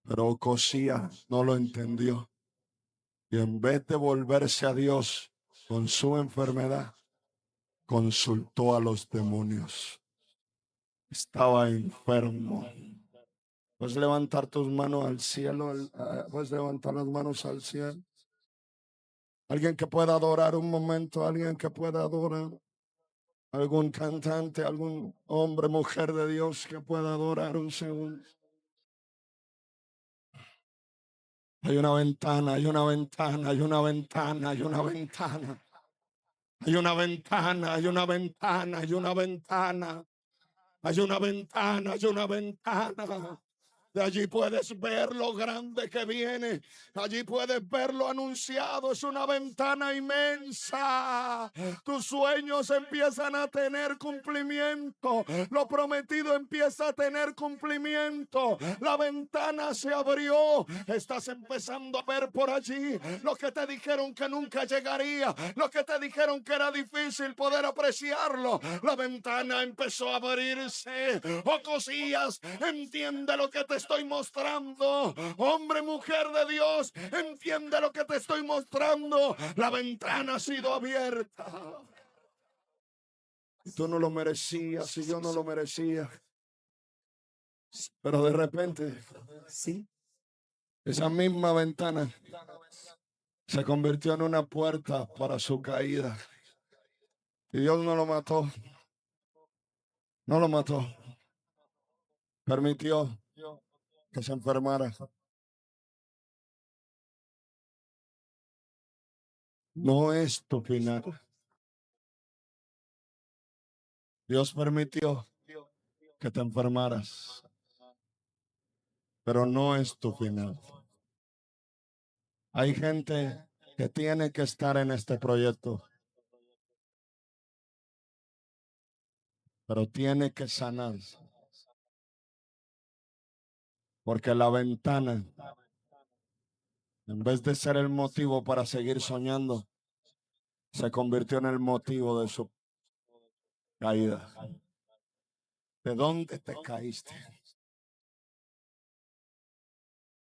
Pero Ocosías no lo entendió. Y en vez de volverse a Dios con su enfermedad, consultó a los demonios. Estaba enfermo. Puedes levantar tus manos al cielo. Puedes levantar las manos al cielo. Alguien que pueda adorar un momento. Alguien que pueda adorar. Algún cantante, algún hombre, mujer de Dios que pueda adorar un segundo. Hay una ventana, hay una ventana, hay una ventana, hay una ventana. Hay una ventana, hay una ventana, hay una ventana. Hay una ventana, hay una ventana. De allí puedes ver lo grande que viene. Allí puedes ver lo anunciado. Es una ventana inmensa. Tus sueños empiezan a tener cumplimiento. Lo prometido empieza a tener cumplimiento. La ventana se abrió. Estás empezando a ver por allí lo que te dijeron que nunca llegaría. Lo que te dijeron que era difícil poder apreciarlo. La ventana empezó a abrirse. Ocosías, entiende lo que te estoy mostrando. Hombre, mujer de Dios, entiende lo que te estoy mostrando. La ventana ha sido abierta. Y tú no lo merecías y yo no lo merecía. Pero de repente, sí, esa misma ventana se convirtió en una puerta para su caída. Y Dios no lo mató. No lo mató. Permitió que se enfermara. No es tu final. Dios permitió que te enfermaras, pero no es tu final. Hay gente que tiene que estar en este proyecto, pero tiene que sanar, porque la ventana, en vez de ser el motivo para seguir soñando, se convirtió en el motivo de su caída. ¿De dónde te caíste?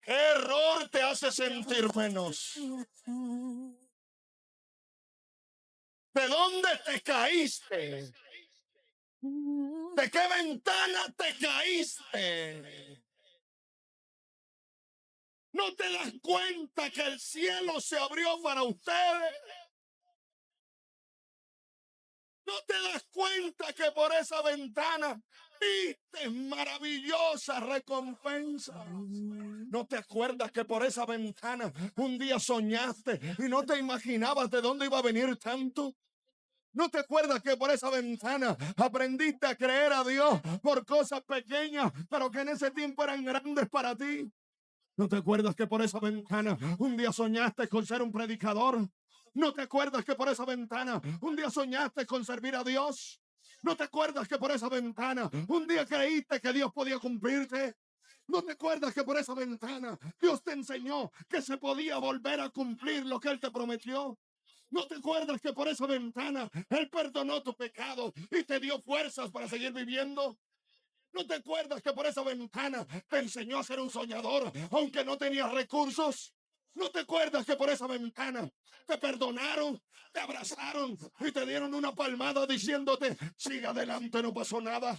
¿Qué error te hace sentir menos? ¿De dónde te caíste? ¿De qué ventana te caíste? ¿No te das cuenta que el cielo se abrió para ustedes? ¿No te das cuenta que por esa ventana viste maravillosa recompensa? ¿No te acuerdas que por esa ventana un día soñaste y no te imaginabas de dónde iba a venir tanto? ¿No te acuerdas que por esa ventana aprendiste a creer a Dios por cosas pequeñas, pero que en ese tiempo eran grandes para ti? ¿No te acuerdas que por esa ventana un día soñaste con ser un predicador? ¿No te acuerdas que por esa ventana un día soñaste con servir a Dios? ¿No te acuerdas que por esa ventana un día creíste que Dios podía cumplirte? ¿No te acuerdas que por esa ventana Dios te enseñó que se podía volver a cumplir lo que Él te prometió? ¿No te acuerdas que por esa ventana Él perdonó tu pecado y te dio fuerzas para seguir viviendo? ¿No te acuerdas que por esa ventana te enseñó a ser un soñador, aunque no tenías recursos? ¿No te acuerdas que por esa ventana te perdonaron, te abrazaron y te dieron una palmada diciéndote, sigue adelante, no pasó nada?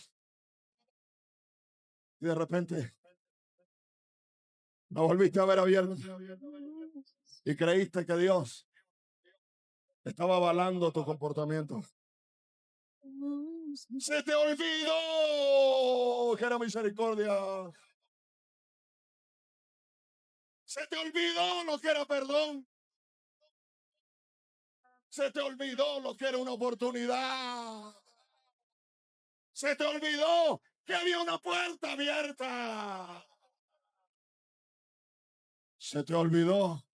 Y de repente la volviste a ver abierta y creíste que Dios estaba avalando tu comportamiento. Se te olvidó que era misericordia. Se te olvidó lo que era perdón. Se te olvidó lo que era una oportunidad. Se te olvidó que había una puerta abierta. Se te olvidó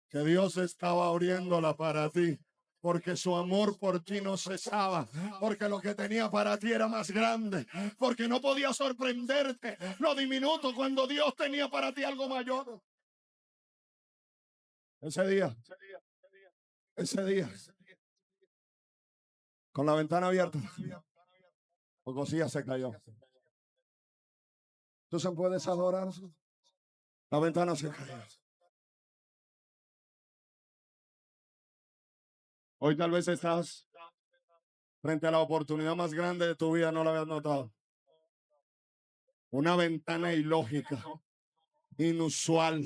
que Dios estaba abriéndola para ti. Porque su amor por ti no cesaba. Porque lo que tenía para ti era más grande. Porque no podía sorprenderte lo diminuto cuando Dios tenía para ti algo mayor. Ese día, con la ventana abierta, Ocosías se cayó. Tú se puedes adorar. La ventana se cae. Hoy tal vez estás frente a la oportunidad más grande de tu vida, no la habías notado. Una ventana ilógica, inusual,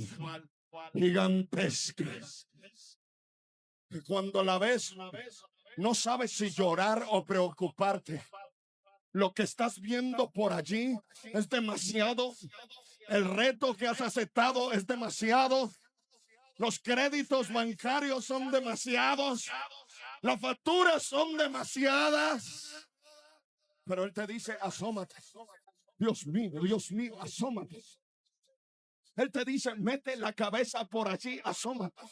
gigantesca. Cuando la ves, no sabes si llorar o preocuparte. Lo que estás viendo por allí es demasiado. El reto que has aceptado es demasiado. Los créditos bancarios son demasiados. Las facturas son demasiadas. Pero Él te dice, asómate. Dios mío, asómate. Él te dice, mete la cabeza por allí, asómate.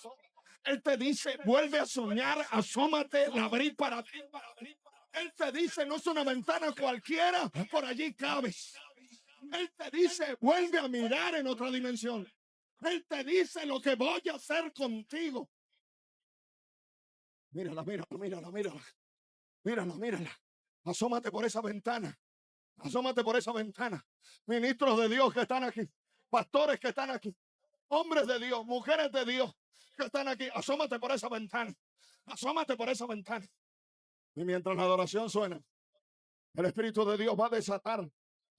Él te dice, vuelve a soñar, asómate, la abrí para ti. Él te dice, no es una ventana cualquiera, por allí cabes. Él te dice, vuelve a mirar en otra dimensión. Él te dice lo que voy a hacer contigo. Mírala, mírala, mírala, mírala. Mírala, mírala. Asómate por esa ventana. Asómate por esa ventana. Ministros de Dios que están aquí. Pastores que están aquí. Hombres de Dios, mujeres de Dios que están aquí. Asómate por esa ventana. Asómate por esa ventana. Y mientras la adoración suena, el Espíritu de Dios va a desatar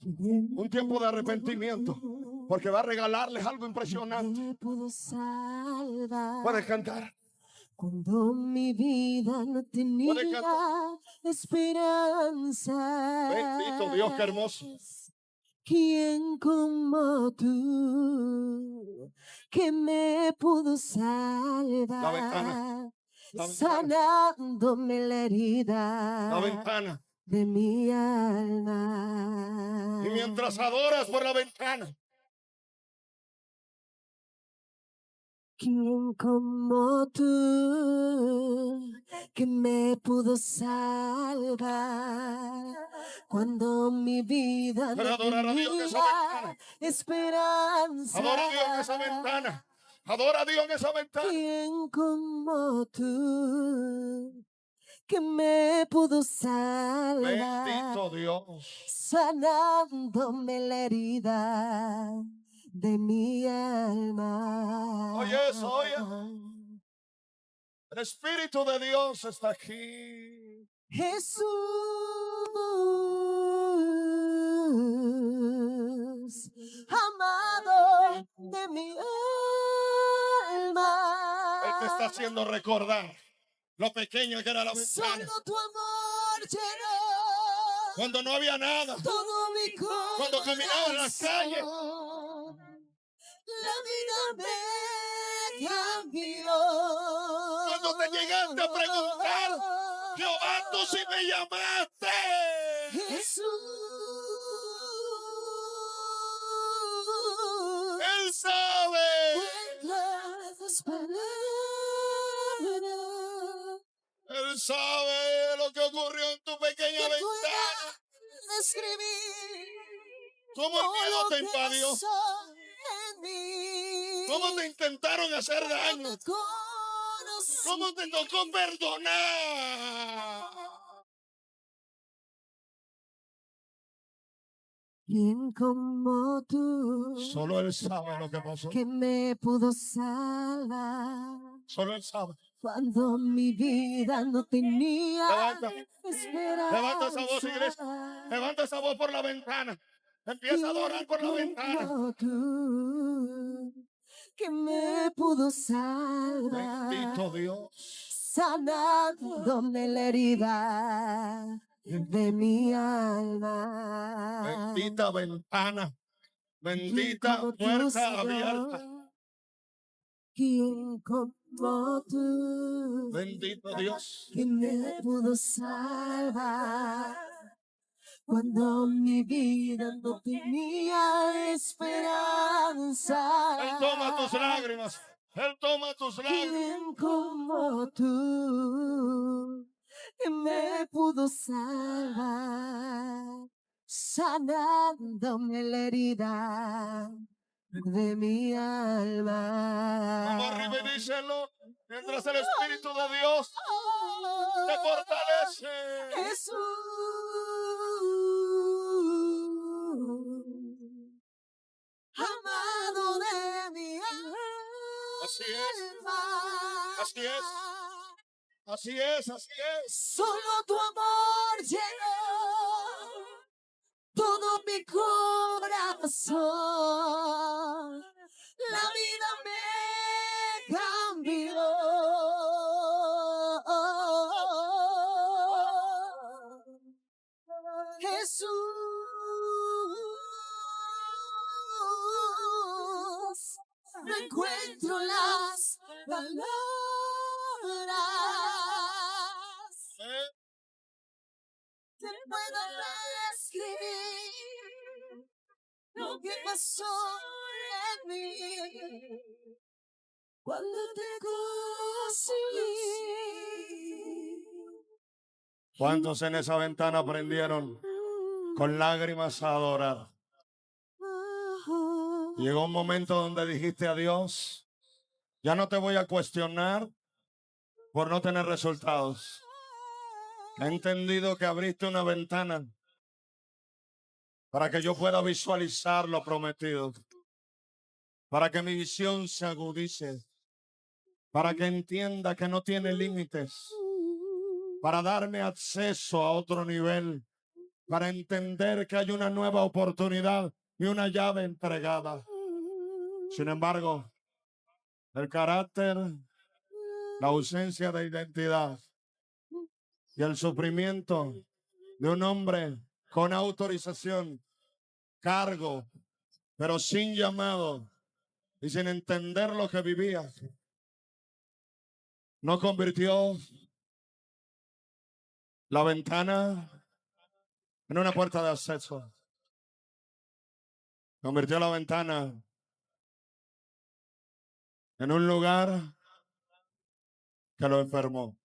un tiempo de arrepentimiento, porque va a regalarles algo impresionante. Puedes cantar. Cuando mi vida no tenía esperanza. Bendito Dios, qué hermoso. ¿Quién como tú que me pudo salvar? La ventana. Sanándome la herida. La ventana. De mi alma. Y mientras adoras por la ventana, ¿quién como tú que me pudo salvar cuando mi vida no tenía esperanza? Adora a Dios en esa ventana. Adora a Dios en esa ventana. ¿Quién como tú que me pudo salvar? Bendito Dios. Sanándome la herida de mi alma. Oye eso, oye. El Espíritu de Dios está aquí. Jesús, amado de mi alma. Él te está haciendo recordar lo pequeño que era la ventana. Solo tu amor llenó. Cuando no había nada. Todo mi corazón. Cuando caminaba en las calles. La vida me cambió. Cuando te llegaste a preguntar, Jehová, tú sí me llamaste. Jesús. Él sabe. Las palabras. Él sabe lo que ocurrió en tu pequeña ventana. Escribir. ¿Cómo el miedo te invadió? ¿Cómo te intentaron hacer daño? ¿Cómo te tocó perdonar? ¿Quién como tú? Solo Él sabe lo que pasó. Que me pudo salvar. Solo Él sabe. Cuando mi vida no tenía esperanza. Levanta esa voz, iglesia. Levanta esa voz por la ventana. Empieza a adorar por la ventana. Tú, que me pudo salvar. Bendito Dios. Sanándome la herida de mi alma. Bendita ventana. Bendita puerta abierta. ¿Quién como tú? Bendito Dios. Que me pudo salvar. Cuando mi vida no tenía esperanza. Él toma tus lágrimas. Él toma tus lágrimas. ¿Quién como tú que me pudo salvar? Sanándome la herida de mi alma. Vamos arriba y díselo. Mientras el Espíritu de Dios te fortalece. Jesús, amado de Así es. Así es. Así es, así es. Solo tu amor llenó todo mi corazón. La vida me cambió. Jesús, no encuentro las palabras que puedan describir lo que pasó en mí cuando te conocí. ¿Cuántos en esa ventana aprendieron con lágrimas a adorar? Llegó un momento donde dijiste a Dios, ya no te voy a cuestionar por no tener resultados. He entendido que abriste una ventana para que yo pueda visualizar lo prometido, para que mi visión se agudice, para que entienda que no tiene límites, para darme acceso a otro nivel, para entender que hay una nueva oportunidad y una llave entregada. Sin embargo, el carácter, la ausencia de identidad y el sufrimiento de un hombre con autorización, cargo, pero sin llamado y sin entender lo que vivía, no convirtió la ventana en una puerta de acceso. Convirtió la ventana en un lugar que lo enfermó.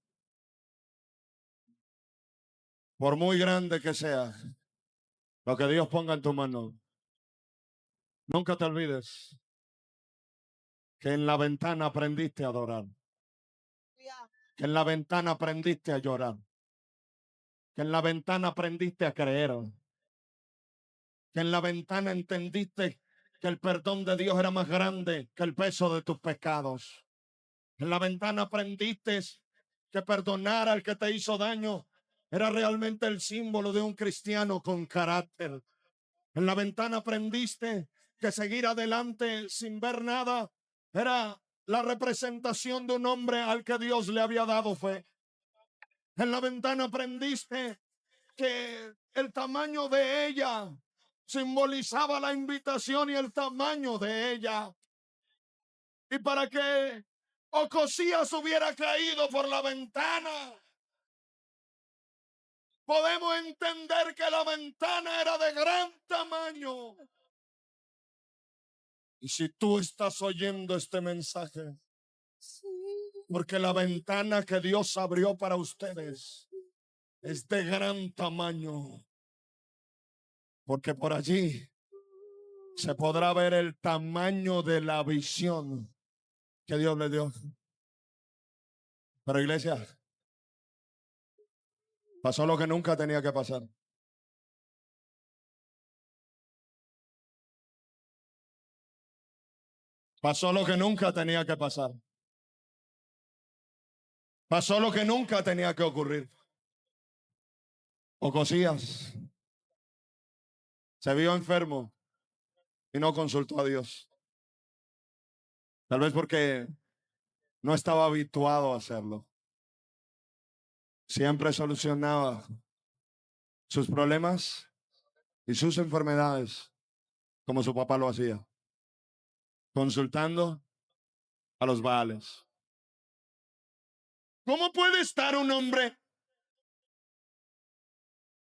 Por muy grande que sea, lo que Dios ponga en tu mano, nunca te olvides que en la ventana aprendiste a adorar, que en la ventana aprendiste a llorar, que en la ventana aprendiste a creer, que en la ventana entendiste que el perdón de Dios era más grande que el peso de tus pecados. En la ventana aprendiste que perdonar al que te hizo daño era realmente el símbolo de un cristiano con carácter. En la ventana aprendiste que seguir adelante sin ver nada era la representación de un hombre al que Dios le había dado fe. En la ventana aprendiste que el tamaño de ella simbolizaba la invitación y el tamaño de ella. Y para que Ocosías hubiera caído por la ventana, podemos entender que la ventana era de gran tamaño. Y si tú estás oyendo este mensaje, porque la ventana que Dios abrió para ustedes es de gran tamaño, porque por allí se podrá ver el tamaño de la visión que Dios le dio. Pero iglesia, pasó lo que nunca tenía que pasar. Pasó lo que nunca tenía que pasar. Pasó lo que nunca tenía que ocurrir. Ocosías se vio enfermo y no consultó a Dios. Tal vez porque no estaba habituado a hacerlo. Siempre solucionaba sus problemas y sus enfermedades como su papá lo hacía, consultando a los Baales. ¿Cómo puede estar un hombre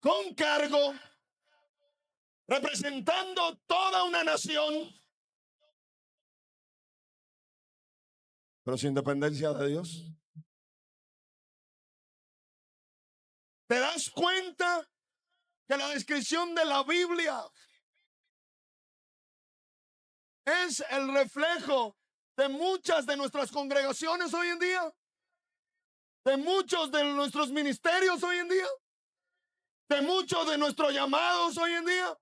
con cargo, representando toda una nación, pero sin dependencia de Dios? ¿Te das cuenta que la descripción de la Biblia es el reflejo de muchas de nuestras congregaciones hoy en día? De muchos de nuestros ministerios hoy en día, de muchos de nuestros llamados hoy en día.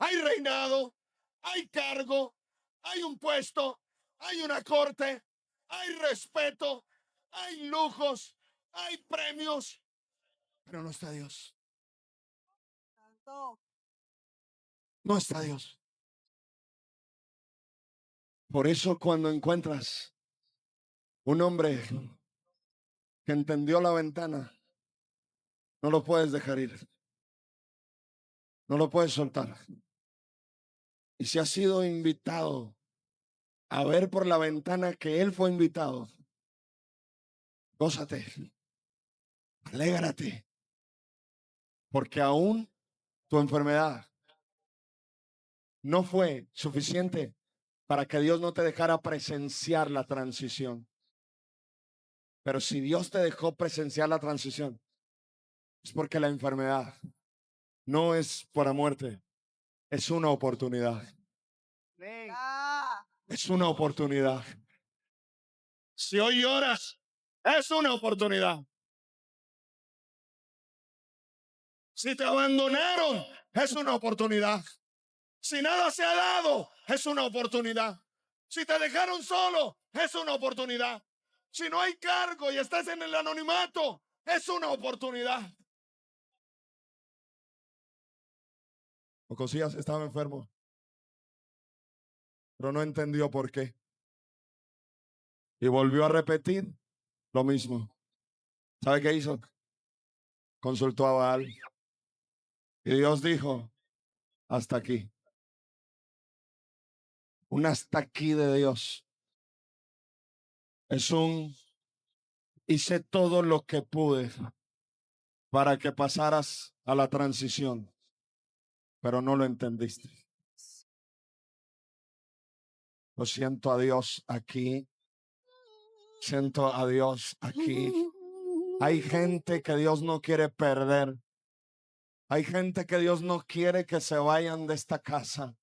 Hay reinado, hay cargo, hay un puesto, hay una corte, hay respeto, hay lujos, hay premios, pero no está Dios. No está Dios. Por eso cuando encuentras un hombre que entendió la ventana, no lo puedes dejar ir. No lo puedes soltar. Y si has sido invitado a ver por la ventana que él fue invitado, gózate, alégrate, porque aún tu enfermedad no fue suficiente para que Dios no te dejara presenciar la transición. Pero si Dios te dejó presenciar la transición, es porque la enfermedad no es para muerte, es una oportunidad. Es una oportunidad. Si hoy lloras, es una oportunidad. Si te abandonaron, es una oportunidad. Si nada se ha dado, es una oportunidad. Si te dejaron solo, es una oportunidad. Si no hay cargo y estás en el anonimato, es una oportunidad. Ocosías estaba enfermo, pero no entendió por qué. Y volvió a repetir lo mismo. ¿Sabe qué hizo? Consultó a Baal. Y Dios dijo, hasta aquí. Un hasta aquí de Dios. Es un hice todo lo que pude para que pasaras a la transición, pero no lo entendiste. Lo siento a Dios aquí. Siento a Dios aquí. Hay gente que Dios no quiere perder. Hay gente que Dios no quiere que se vayan de esta casa.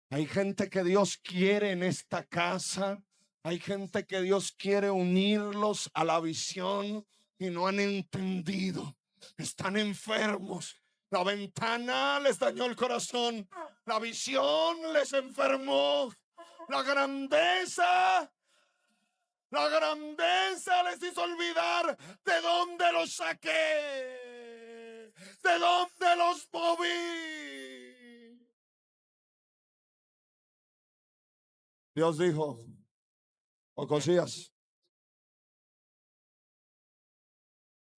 Hay gente que Dios quiere en esta casa. Hay gente que Dios quiere unirlos a la visión y no han entendido. Están enfermos. La ventana les dañó el corazón. La visión les enfermó. La grandeza les hizo olvidar de dónde los saqué. De dónde los moví. Dios dijo, Ocosías,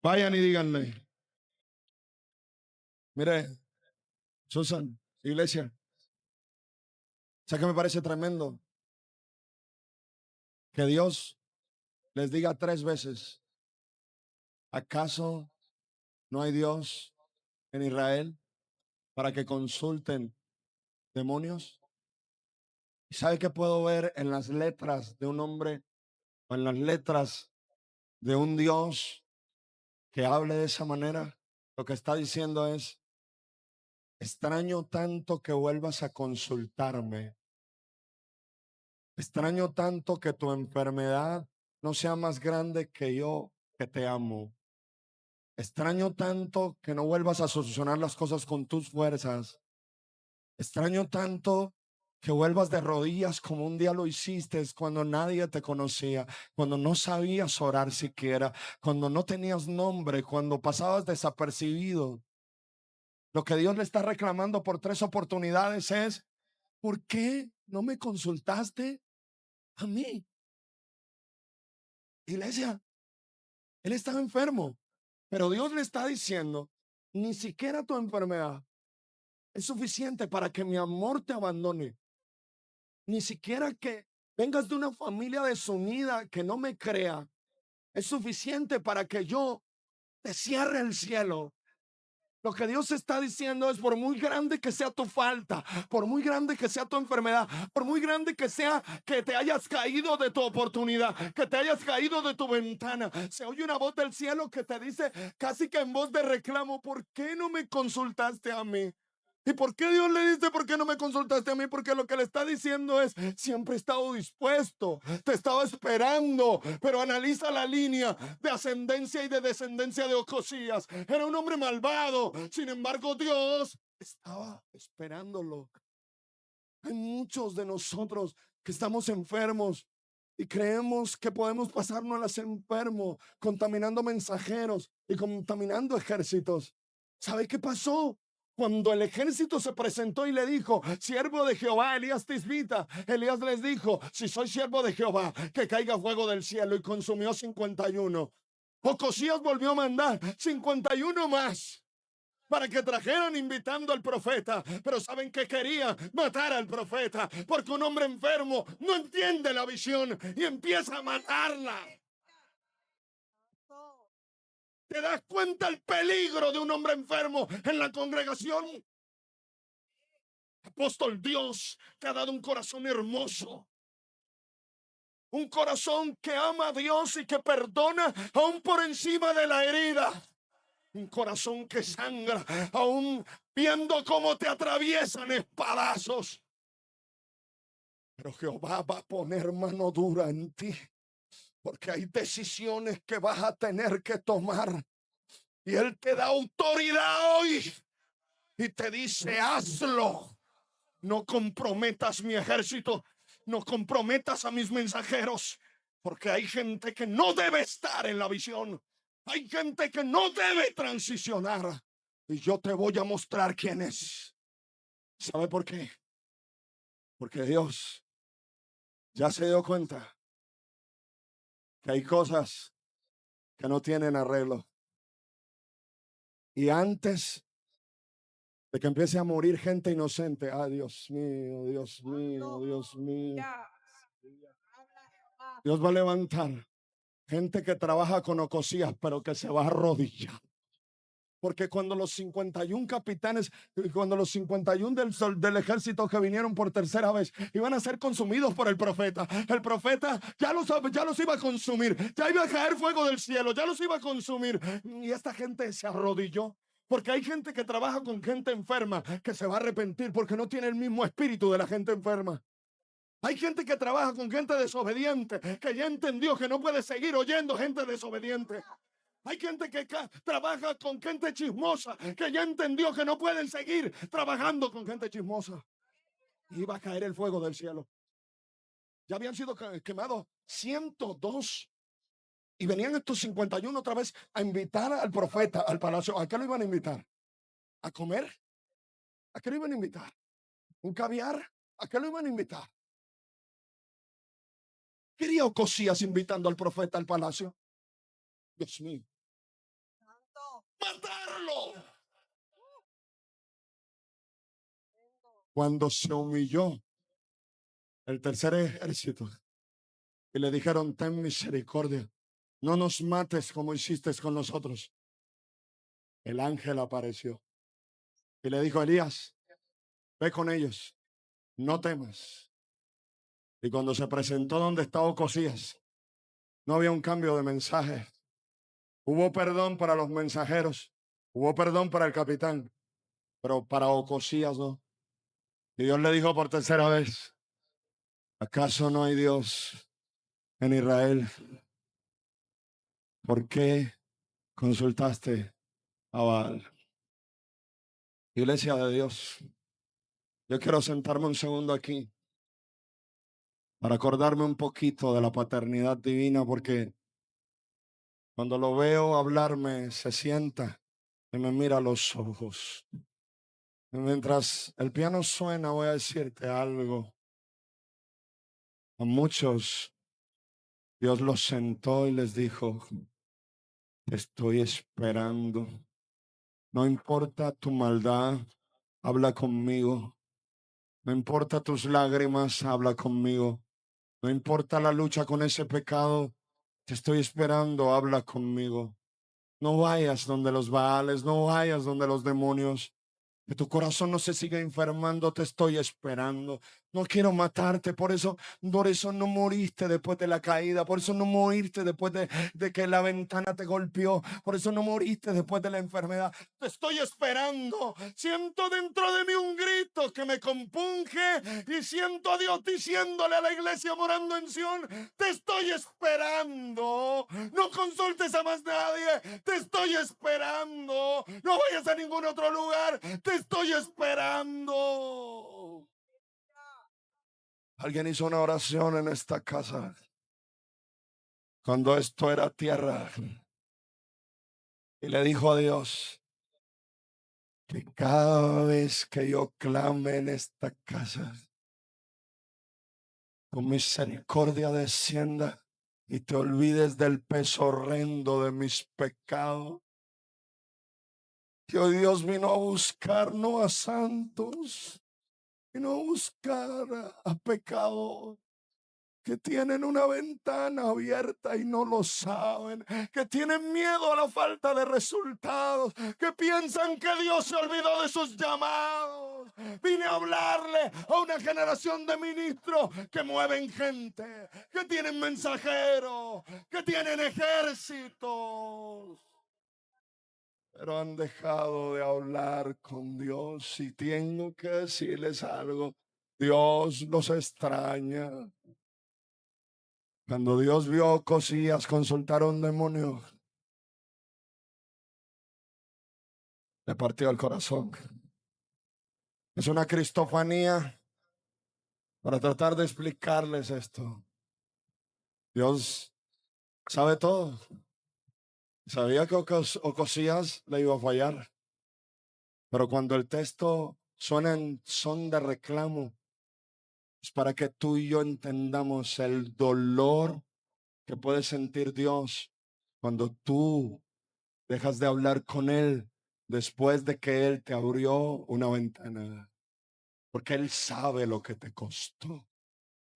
vayan y díganle, mire, Susan, iglesia, ¿sabes qué me parece tremendo? Que Dios les diga 3 veces, ¿acaso no hay Dios en Israel para que consulten demonios? ¿Y sabe qué puedo ver en las letras de un hombre o en las letras de un Dios que hable de esa manera? Lo que está diciendo es, extraño tanto que vuelvas a consultarme. Extraño tanto que tu enfermedad no sea más grande que yo que te amo. Extraño tanto que no vuelvas a solucionar las cosas con tus fuerzas. Extraño tanto que vuelvas de rodillas como un día lo hiciste cuando nadie te conocía, cuando no sabías orar siquiera, cuando no tenías nombre, cuando pasabas desapercibido. Lo que Dios le está reclamando por 3 oportunidades es, ¿por qué no me consultaste a mí? Iglesia, él estaba enfermo, pero Dios le está diciendo, ni siquiera tu enfermedad es suficiente para que mi amor te abandone. Ni siquiera que vengas de una familia desunida que no me crea es suficiente para que yo te cierre el cielo. Lo que Dios está diciendo es, por muy grande que sea tu falta, por muy grande que sea tu enfermedad, por muy grande que sea que te hayas caído de tu oportunidad, que te hayas caído de tu ventana, se oye una voz del cielo que te dice, casi que en voz de reclamo, ¿por qué no me consultaste a mí? ¿Y por qué Dios le dice, por qué no me consultaste a mí? Porque lo que le está diciendo es, siempre he estado dispuesto, te estaba esperando, pero analiza la línea de ascendencia y de descendencia de Ocosías. Era un hombre malvado, sin embargo Dios estaba esperándolo. Hay muchos de nosotros que estamos enfermos Y creemos que podemos pasarnos las enfermos, contaminando mensajeros y contaminando ejércitos. ¿Sabe qué pasó? Cuando el ejército se presentó y le dijo, siervo de Jehová, Elías Tisbita, Elías les dijo, si soy siervo de Jehová, que caiga fuego del cielo, y consumió 51. Ocosías volvió a mandar 51 más para que trajeran invitando al profeta, pero saben que quería matar al profeta, porque un hombre enfermo no entiende la visión y empieza a matarla. ¿Te das cuenta el peligro de un hombre enfermo en la congregación? Apóstol, Dios te ha dado un corazón hermoso. Un corazón que ama a Dios y que perdona aún por encima de la herida. Un corazón que sangra aún viendo cómo te atraviesan espadazos. Pero Jehová va a poner mano dura en ti, porque hay decisiones que vas a tener que tomar. Y Él te da autoridad hoy y te dice, hazlo. No comprometas mi ejército, no comprometas a mis mensajeros, porque hay gente que no debe estar en la visión. Hay gente que no debe transicionar. Y yo te voy a mostrar quién es. ¿Sabe por qué? Porque Dios ya se dio cuenta que hay cosas que no tienen arreglo. Y antes de que empiece a morir gente inocente, Dios mío, Dios mío, Dios mío, Dios va a levantar gente que trabaja con Ocosías, pero que se va a arrodillar. Porque cuando los 51 capitanes, cuando los 51 del ejército que vinieron por tercera vez iban a ser consumidos por el profeta ya los iba a consumir, ya iba a caer fuego del cielo, ya los iba a consumir. Y esta gente se arrodilló. Porque hay gente que trabaja con gente enferma que se va a arrepentir porque no tiene el mismo espíritu de la gente enferma. Hay gente que trabaja con gente desobediente que ya entendió que no puede seguir oyendo gente desobediente. Hay gente que trabaja con gente chismosa, que ya entendió que no pueden seguir trabajando con gente chismosa. Iba a caer el fuego del cielo. Ya habían sido quemados 102. Y venían estos 51 otra vez a invitar al profeta al palacio. ¿A qué lo iban a invitar? ¿A comer? ¿A qué lo iban a invitar? ¿Un caviar? ¿A qué lo iban a invitar? Quería Ocosías invitando al profeta al palacio. Dios mío. ¡Matarlo! Cuando se humilló el tercer ejército y le dijeron, ten misericordia, no nos mates como hiciste con nosotros. El ángel apareció y le dijo, Elías, ve con ellos, no temas. Y cuando se presentó donde estaba Ocosías, no había un cambio de mensaje. Hubo perdón para los mensajeros, hubo perdón para el capitán, pero para Ocosías no. Y Dios le dijo por tercera vez, ¿acaso no hay Dios en Israel? ¿Por qué consultaste a Baal? Iglesia de Dios, yo quiero sentarme un segundo aquí para acordarme un poquito de la paternidad divina, porque cuando lo veo hablarme, se sienta y me mira a los ojos. Y mientras el piano suena, voy a decirte algo. A muchos Dios los sentó y les dijo, te estoy esperando. No importa tu maldad, habla conmigo. No importa tus lágrimas, habla conmigo. No importa la lucha con ese pecado, te estoy esperando, habla conmigo. No vayas donde los Baales, no vayas donde los demonios. Que tu corazón no se siga enfermando, te estoy esperando. No quiero matarte, por eso no moriste después de la caída, por eso no moriste después de que la ventana te golpeó, por eso no moriste después de la enfermedad. Te estoy esperando. Siento dentro de mí un grito que me compunge y siento a Dios diciéndole a la iglesia morando en Sion, te estoy esperando. No consultes a más nadie, te estoy esperando. No vayas a ningún otro lugar, te estoy esperando. Alguien hizo una oración en esta casa. cuando esto era tierra. Y le dijo a Dios que cada vez que yo clame en esta casa, tu misericordia descienda y te olvides del peso horrendo de mis pecados. Que hoy Dios vino a buscar no a santos, vino a buscar a pecadores que tienen una ventana abierta y no lo saben, que tienen miedo a la falta de resultados, que piensan que Dios se olvidó de sus llamados. Vine a hablarle a una generación de ministros que mueven gente, que tienen mensajeros, que tienen ejércitos, pero han dejado de hablar con Dios. Y tengo que decirles algo, Dios los extraña. Cuando Dios vio a Ocosías consultar a un demonio, le partió el corazón. Es una cristofanía para tratar de explicarles esto. Dios sabe todo. Sabía que Ocosías le iba a fallar. Pero cuando el texto suena en son de reclamo, es para que tú y yo entendamos el dolor que puede sentir Dios cuando tú dejas de hablar con Él después de que Él te abrió una ventana. Porque Él sabe lo que te costó.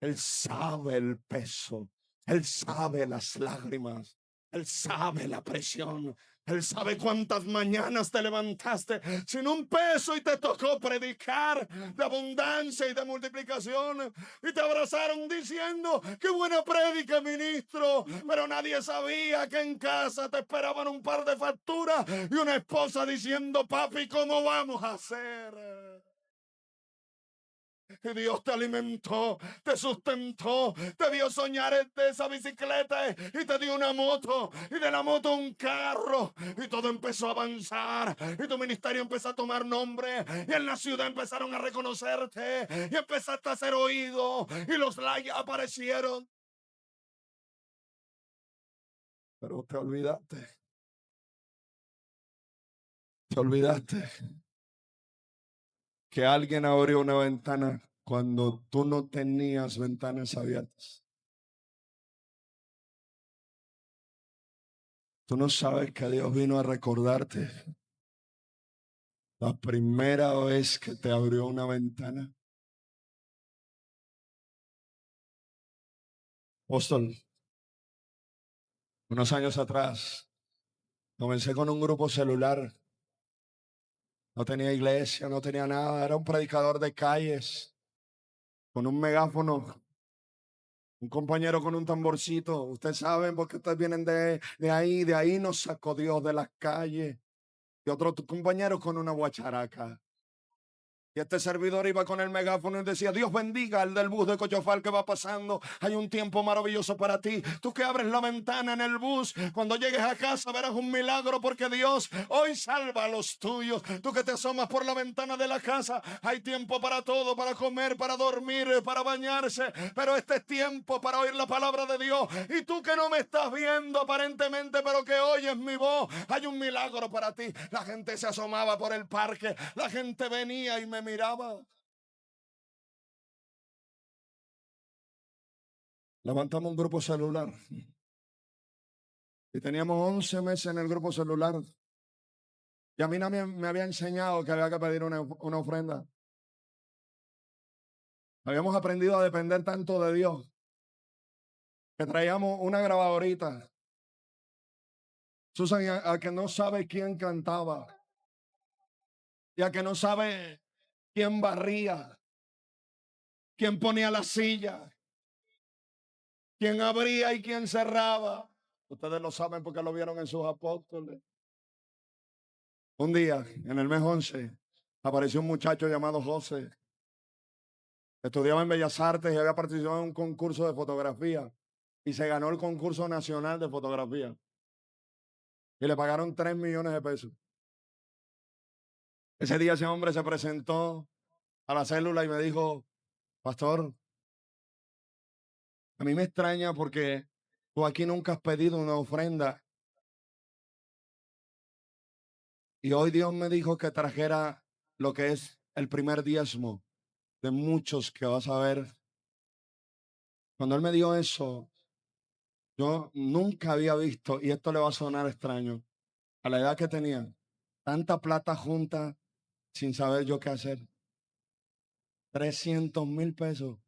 Él sabe el peso. Él sabe las lágrimas. Él sabe la presión. Él sabe cuántas mañanas te levantaste sin un peso y te tocó predicar de abundancia y de multiplicación. Y te abrazaron diciendo, qué buena prédica, ministro. Pero nadie sabía que en casa te esperaban un par de facturas y una esposa diciendo, papi, ¿cómo vamos a hacer? Y Dios te alimentó, te sustentó, te dio soñar de esa bicicleta y te dio una moto y de la moto un carro y todo empezó a avanzar y tu ministerio empezó a tomar nombre y en la ciudad empezaron a reconocerte y empezaste a ser oído y los likes aparecieron. Pero te olvidaste que alguien abrió una ventana cuando tú no tenías ventanas abiertas. Tú no sabes que Dios vino a recordarte la primera vez que te abrió una ventana. Apóstol, unos años atrás, comencé con un grupo celular. No tenía iglesia, no tenía nada. Era un predicador de calles, con un megáfono, un compañero con un tamborcito. Ustedes saben porque ustedes vienen de ahí. De ahí nos sacó Dios de las calles. Y otro compañero con una guacharaca. Y este servidor iba con el megáfono y decía, Dios bendiga al del bus de Cochofal que va pasando. Hay un tiempo maravilloso para ti. Tú que abres la ventana en el bus, cuando llegues a casa verás un milagro porque Dios hoy salva a los tuyos. Tú que te asomas por la ventana de la casa, hay tiempo para todo, para comer, para dormir, para bañarse. Pero este es tiempo para oír la palabra de Dios. Y tú que no me estás viendo aparentemente, pero que oyes mi voz, hay un milagro para ti. La gente se asomaba por el parque, la gente venía y me miraba. Levantamos un grupo celular y teníamos 11 meses en el grupo celular. Y a mí nadie me había enseñado que había que pedir una ofrenda. Habíamos aprendido a depender tanto de Dios que traíamos una grabadorita. Susan, a que no sabe quién cantaba y a que no sabe quién barría, quién ponía la silla, quién abría y quién cerraba. Ustedes lo saben porque lo vieron en sus apóstoles. Un día, en el mes 11, apareció un muchacho llamado José. Estudiaba en Bellas Artes y había participado en un concurso de fotografía. Y se ganó el concurso nacional de fotografía. Y le pagaron 3 millones de pesos. Ese día ese hombre se presentó a la célula y me dijo, pastor, a mí me extraña porque Tú aquí nunca has pedido una ofrenda. Y hoy Dios me dijo que trajera lo que es el primer diezmo de muchos que vas a ver. Cuando Él me dio eso, yo nunca había visto, y esto le va a sonar extraño, a la edad que tenía, tanta plata junta sin saber yo qué hacer. 300,000 pesos.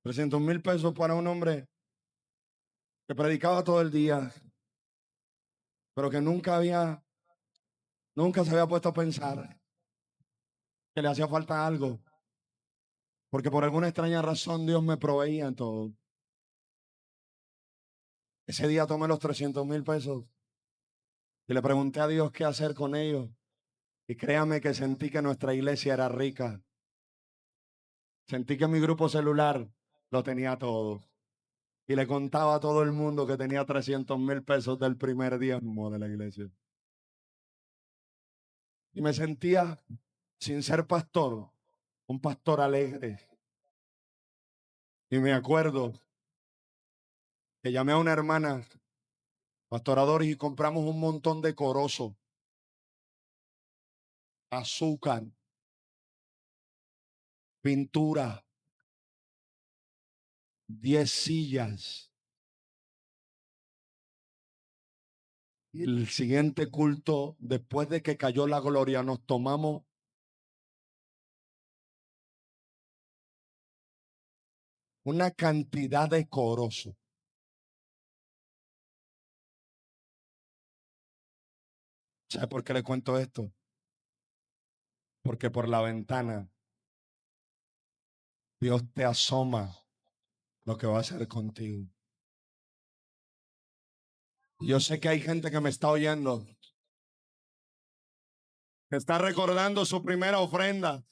300,000 pesos para un hombre que predicaba todo el día, pero que nunca se había puesto a pensar que le hacía falta algo, porque por alguna extraña razón Dios me proveía en todo. Ese día tomé los 300,000 pesos y le pregunté a Dios qué hacer con ellos. Y créame que sentí que nuestra iglesia era rica. Sentí que mi grupo celular lo tenía todo. Y le contaba a todo el mundo que tenía 300,000 pesos del primer diezmo de la iglesia. Y me sentía, sin ser pastor, un pastor alegre. Y me acuerdo que llamé a una hermana, pastorador, y compramos un montón de corozo, azúcar, pintura, 10 sillas. Y el siguiente culto, después de que cayó la gloria, nos tomamos una cantidad de corozo. ¿Sabe por qué le cuento esto? Porque por la ventana Dios te asoma lo que va a hacer contigo. Yo sé que hay gente que me está oyendo, que está recordando su primera ofrenda,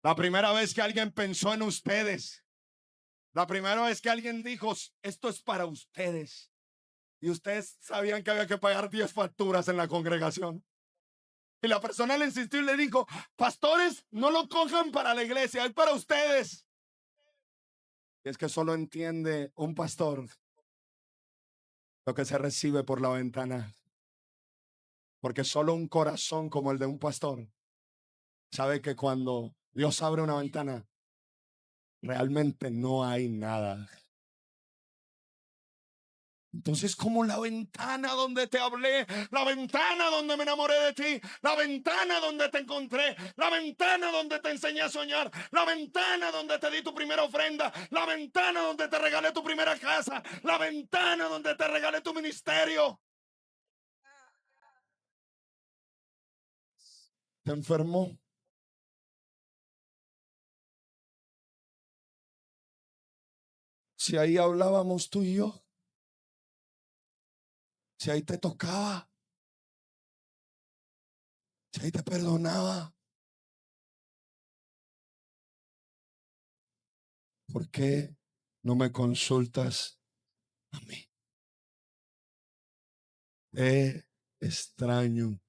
la primera vez que alguien pensó en ustedes, la primera vez que alguien dijo, esto es para ustedes. Y ustedes sabían que había que pagar 10 facturas en la congregación. Y la persona le insistió y le dijo, pastores, no lo cojan para la iglesia, es para ustedes. Y es que solo entiende un pastor lo que se recibe por la ventana. Porque solo un corazón como el de un pastor sabe que cuando Dios abre una ventana, realmente no hay nada. Entonces, como la ventana donde te hablé, la ventana donde me enamoré de ti, la ventana donde te encontré, la ventana donde te enseñé a soñar, la ventana donde te di tu primera ofrenda, la ventana donde te regalé tu primera casa, la ventana donde te regalé tu ministerio. Te enfermó. Si ahí hablábamos tú y yo, si ahí te tocaba, si ahí te perdonaba, ¿por qué no me consultas a mí? Extraño.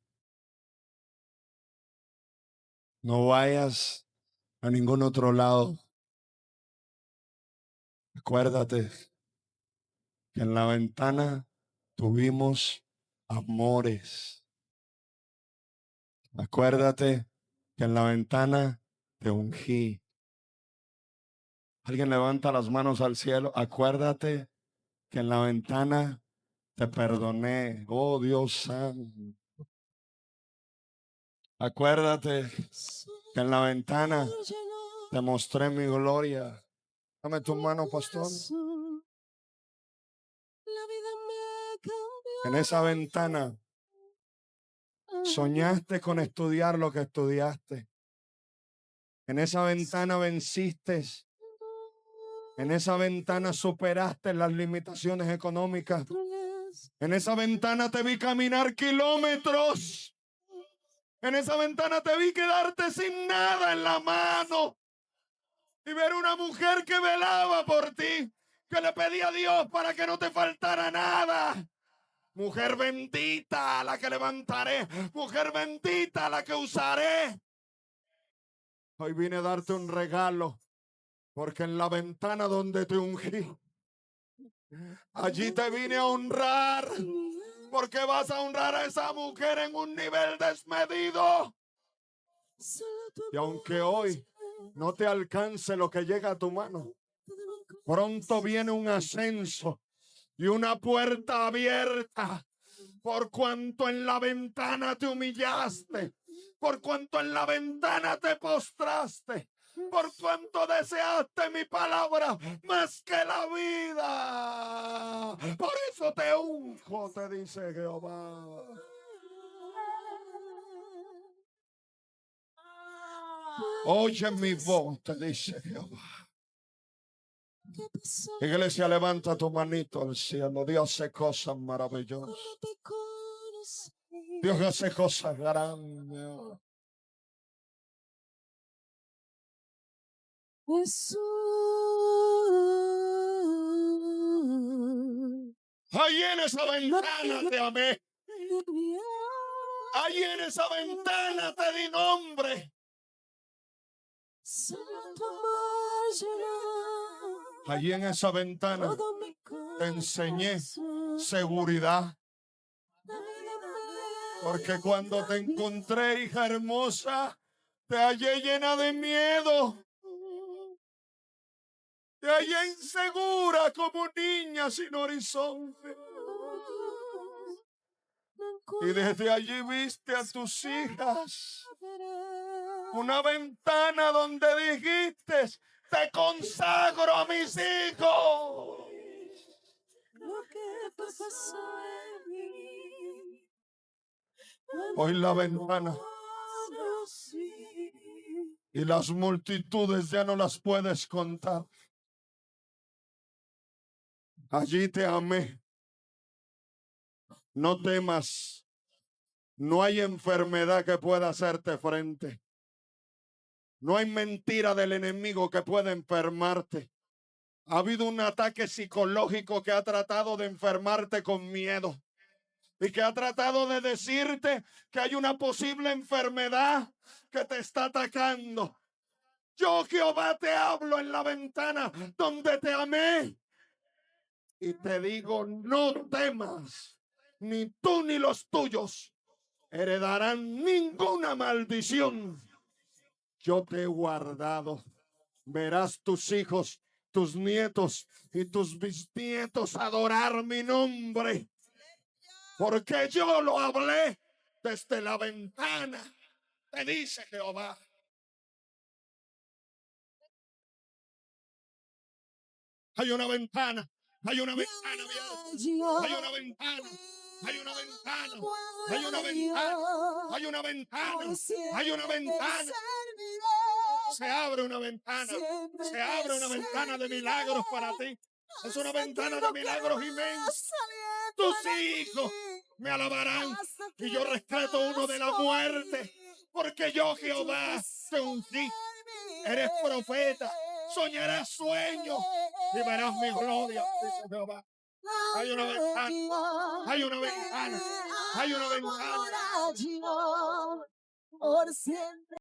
No vayas a ningún otro lado. Acuérdate que en la ventana tuvimos amores. Acuérdate que en la ventana te ungí. Alguien levanta las manos al cielo. Acuérdate que en la ventana te perdoné. Oh Dios santo. Acuérdate que en la ventana te mostré mi gloria. Dame tu mano, pastor. En esa ventana soñaste con estudiar lo que estudiaste. En esa ventana venciste. En esa ventana superaste las limitaciones económicas. En esa ventana te vi caminar kilómetros. En esa ventana te vi quedarte sin nada en la mano y ver una mujer que velaba por ti, que le pedía a Dios para que no te faltara nada. Mujer bendita, la que levantaré. Mujer bendita, la que usaré. Hoy vine a darte un regalo, porque en la ventana donde te ungí, Allí te vine a honrar, porque vas a honrar a esa mujer en un nivel desmedido. Y aunque hoy no te alcance lo que llega a tu mano, pronto viene un ascenso y una puerta abierta. Por cuanto en la ventana te humillaste, por cuanto en la ventana te postraste, por cuanto deseaste mi palabra más que la vida. Por eso te unjo, te dice Jehová. Oye mi voz, te dice Jehová. Iglesia, levanta tu manito al cielo. Dios hace cosas maravillosas. Dios hace cosas grandes. Jesús. Ahí en esa ventana te amé. Ahí en esa ventana te di nombre. Allí en esa ventana te enseñé seguridad. Porque cuando te encontré, hija hermosa, te hallé llena de miedo. Te hallé insegura como niña sin horizonte. Y desde allí viste a tus hijas. Una ventana donde dijiste: te consagro a mis hijos. Hoy la ventana y las multitudes ya no las puedes contar. Allí te amé. No temas. No hay enfermedad que pueda hacerte frente. No hay mentira del enemigo que pueda enfermarte. Ha habido un ataque psicológico que ha tratado de enfermarte con miedo y que ha tratado de decirte que hay una posible enfermedad que te está atacando. Yo, Jehová, te hablo en la ventana donde te amé y te digo: no temas, ni tú ni los tuyos heredarán ninguna maldición. Yo te he guardado. Verás tus hijos, tus nietos y tus bisnietos adorar mi nombre, porque yo lo hablé desde la ventana, te dice Jehová. Hay una ventana, hay una ventana abierta, hay una ventana, hay una ventana, hay una ventana, hay una ventana, hay una ventana. Se abre una ventana, se abre una ventana de milagros para ti. Es una ventana de milagros inmensa. Tus hijos me alabarán y yo rescato uno de la muerte, porque yo, Jehová, te ungí. Eres profeta, soñarás sueños y verás mi gloria, dice Jehová. Hay una ventana, hay una ventana, hay una ventana. Por siempre.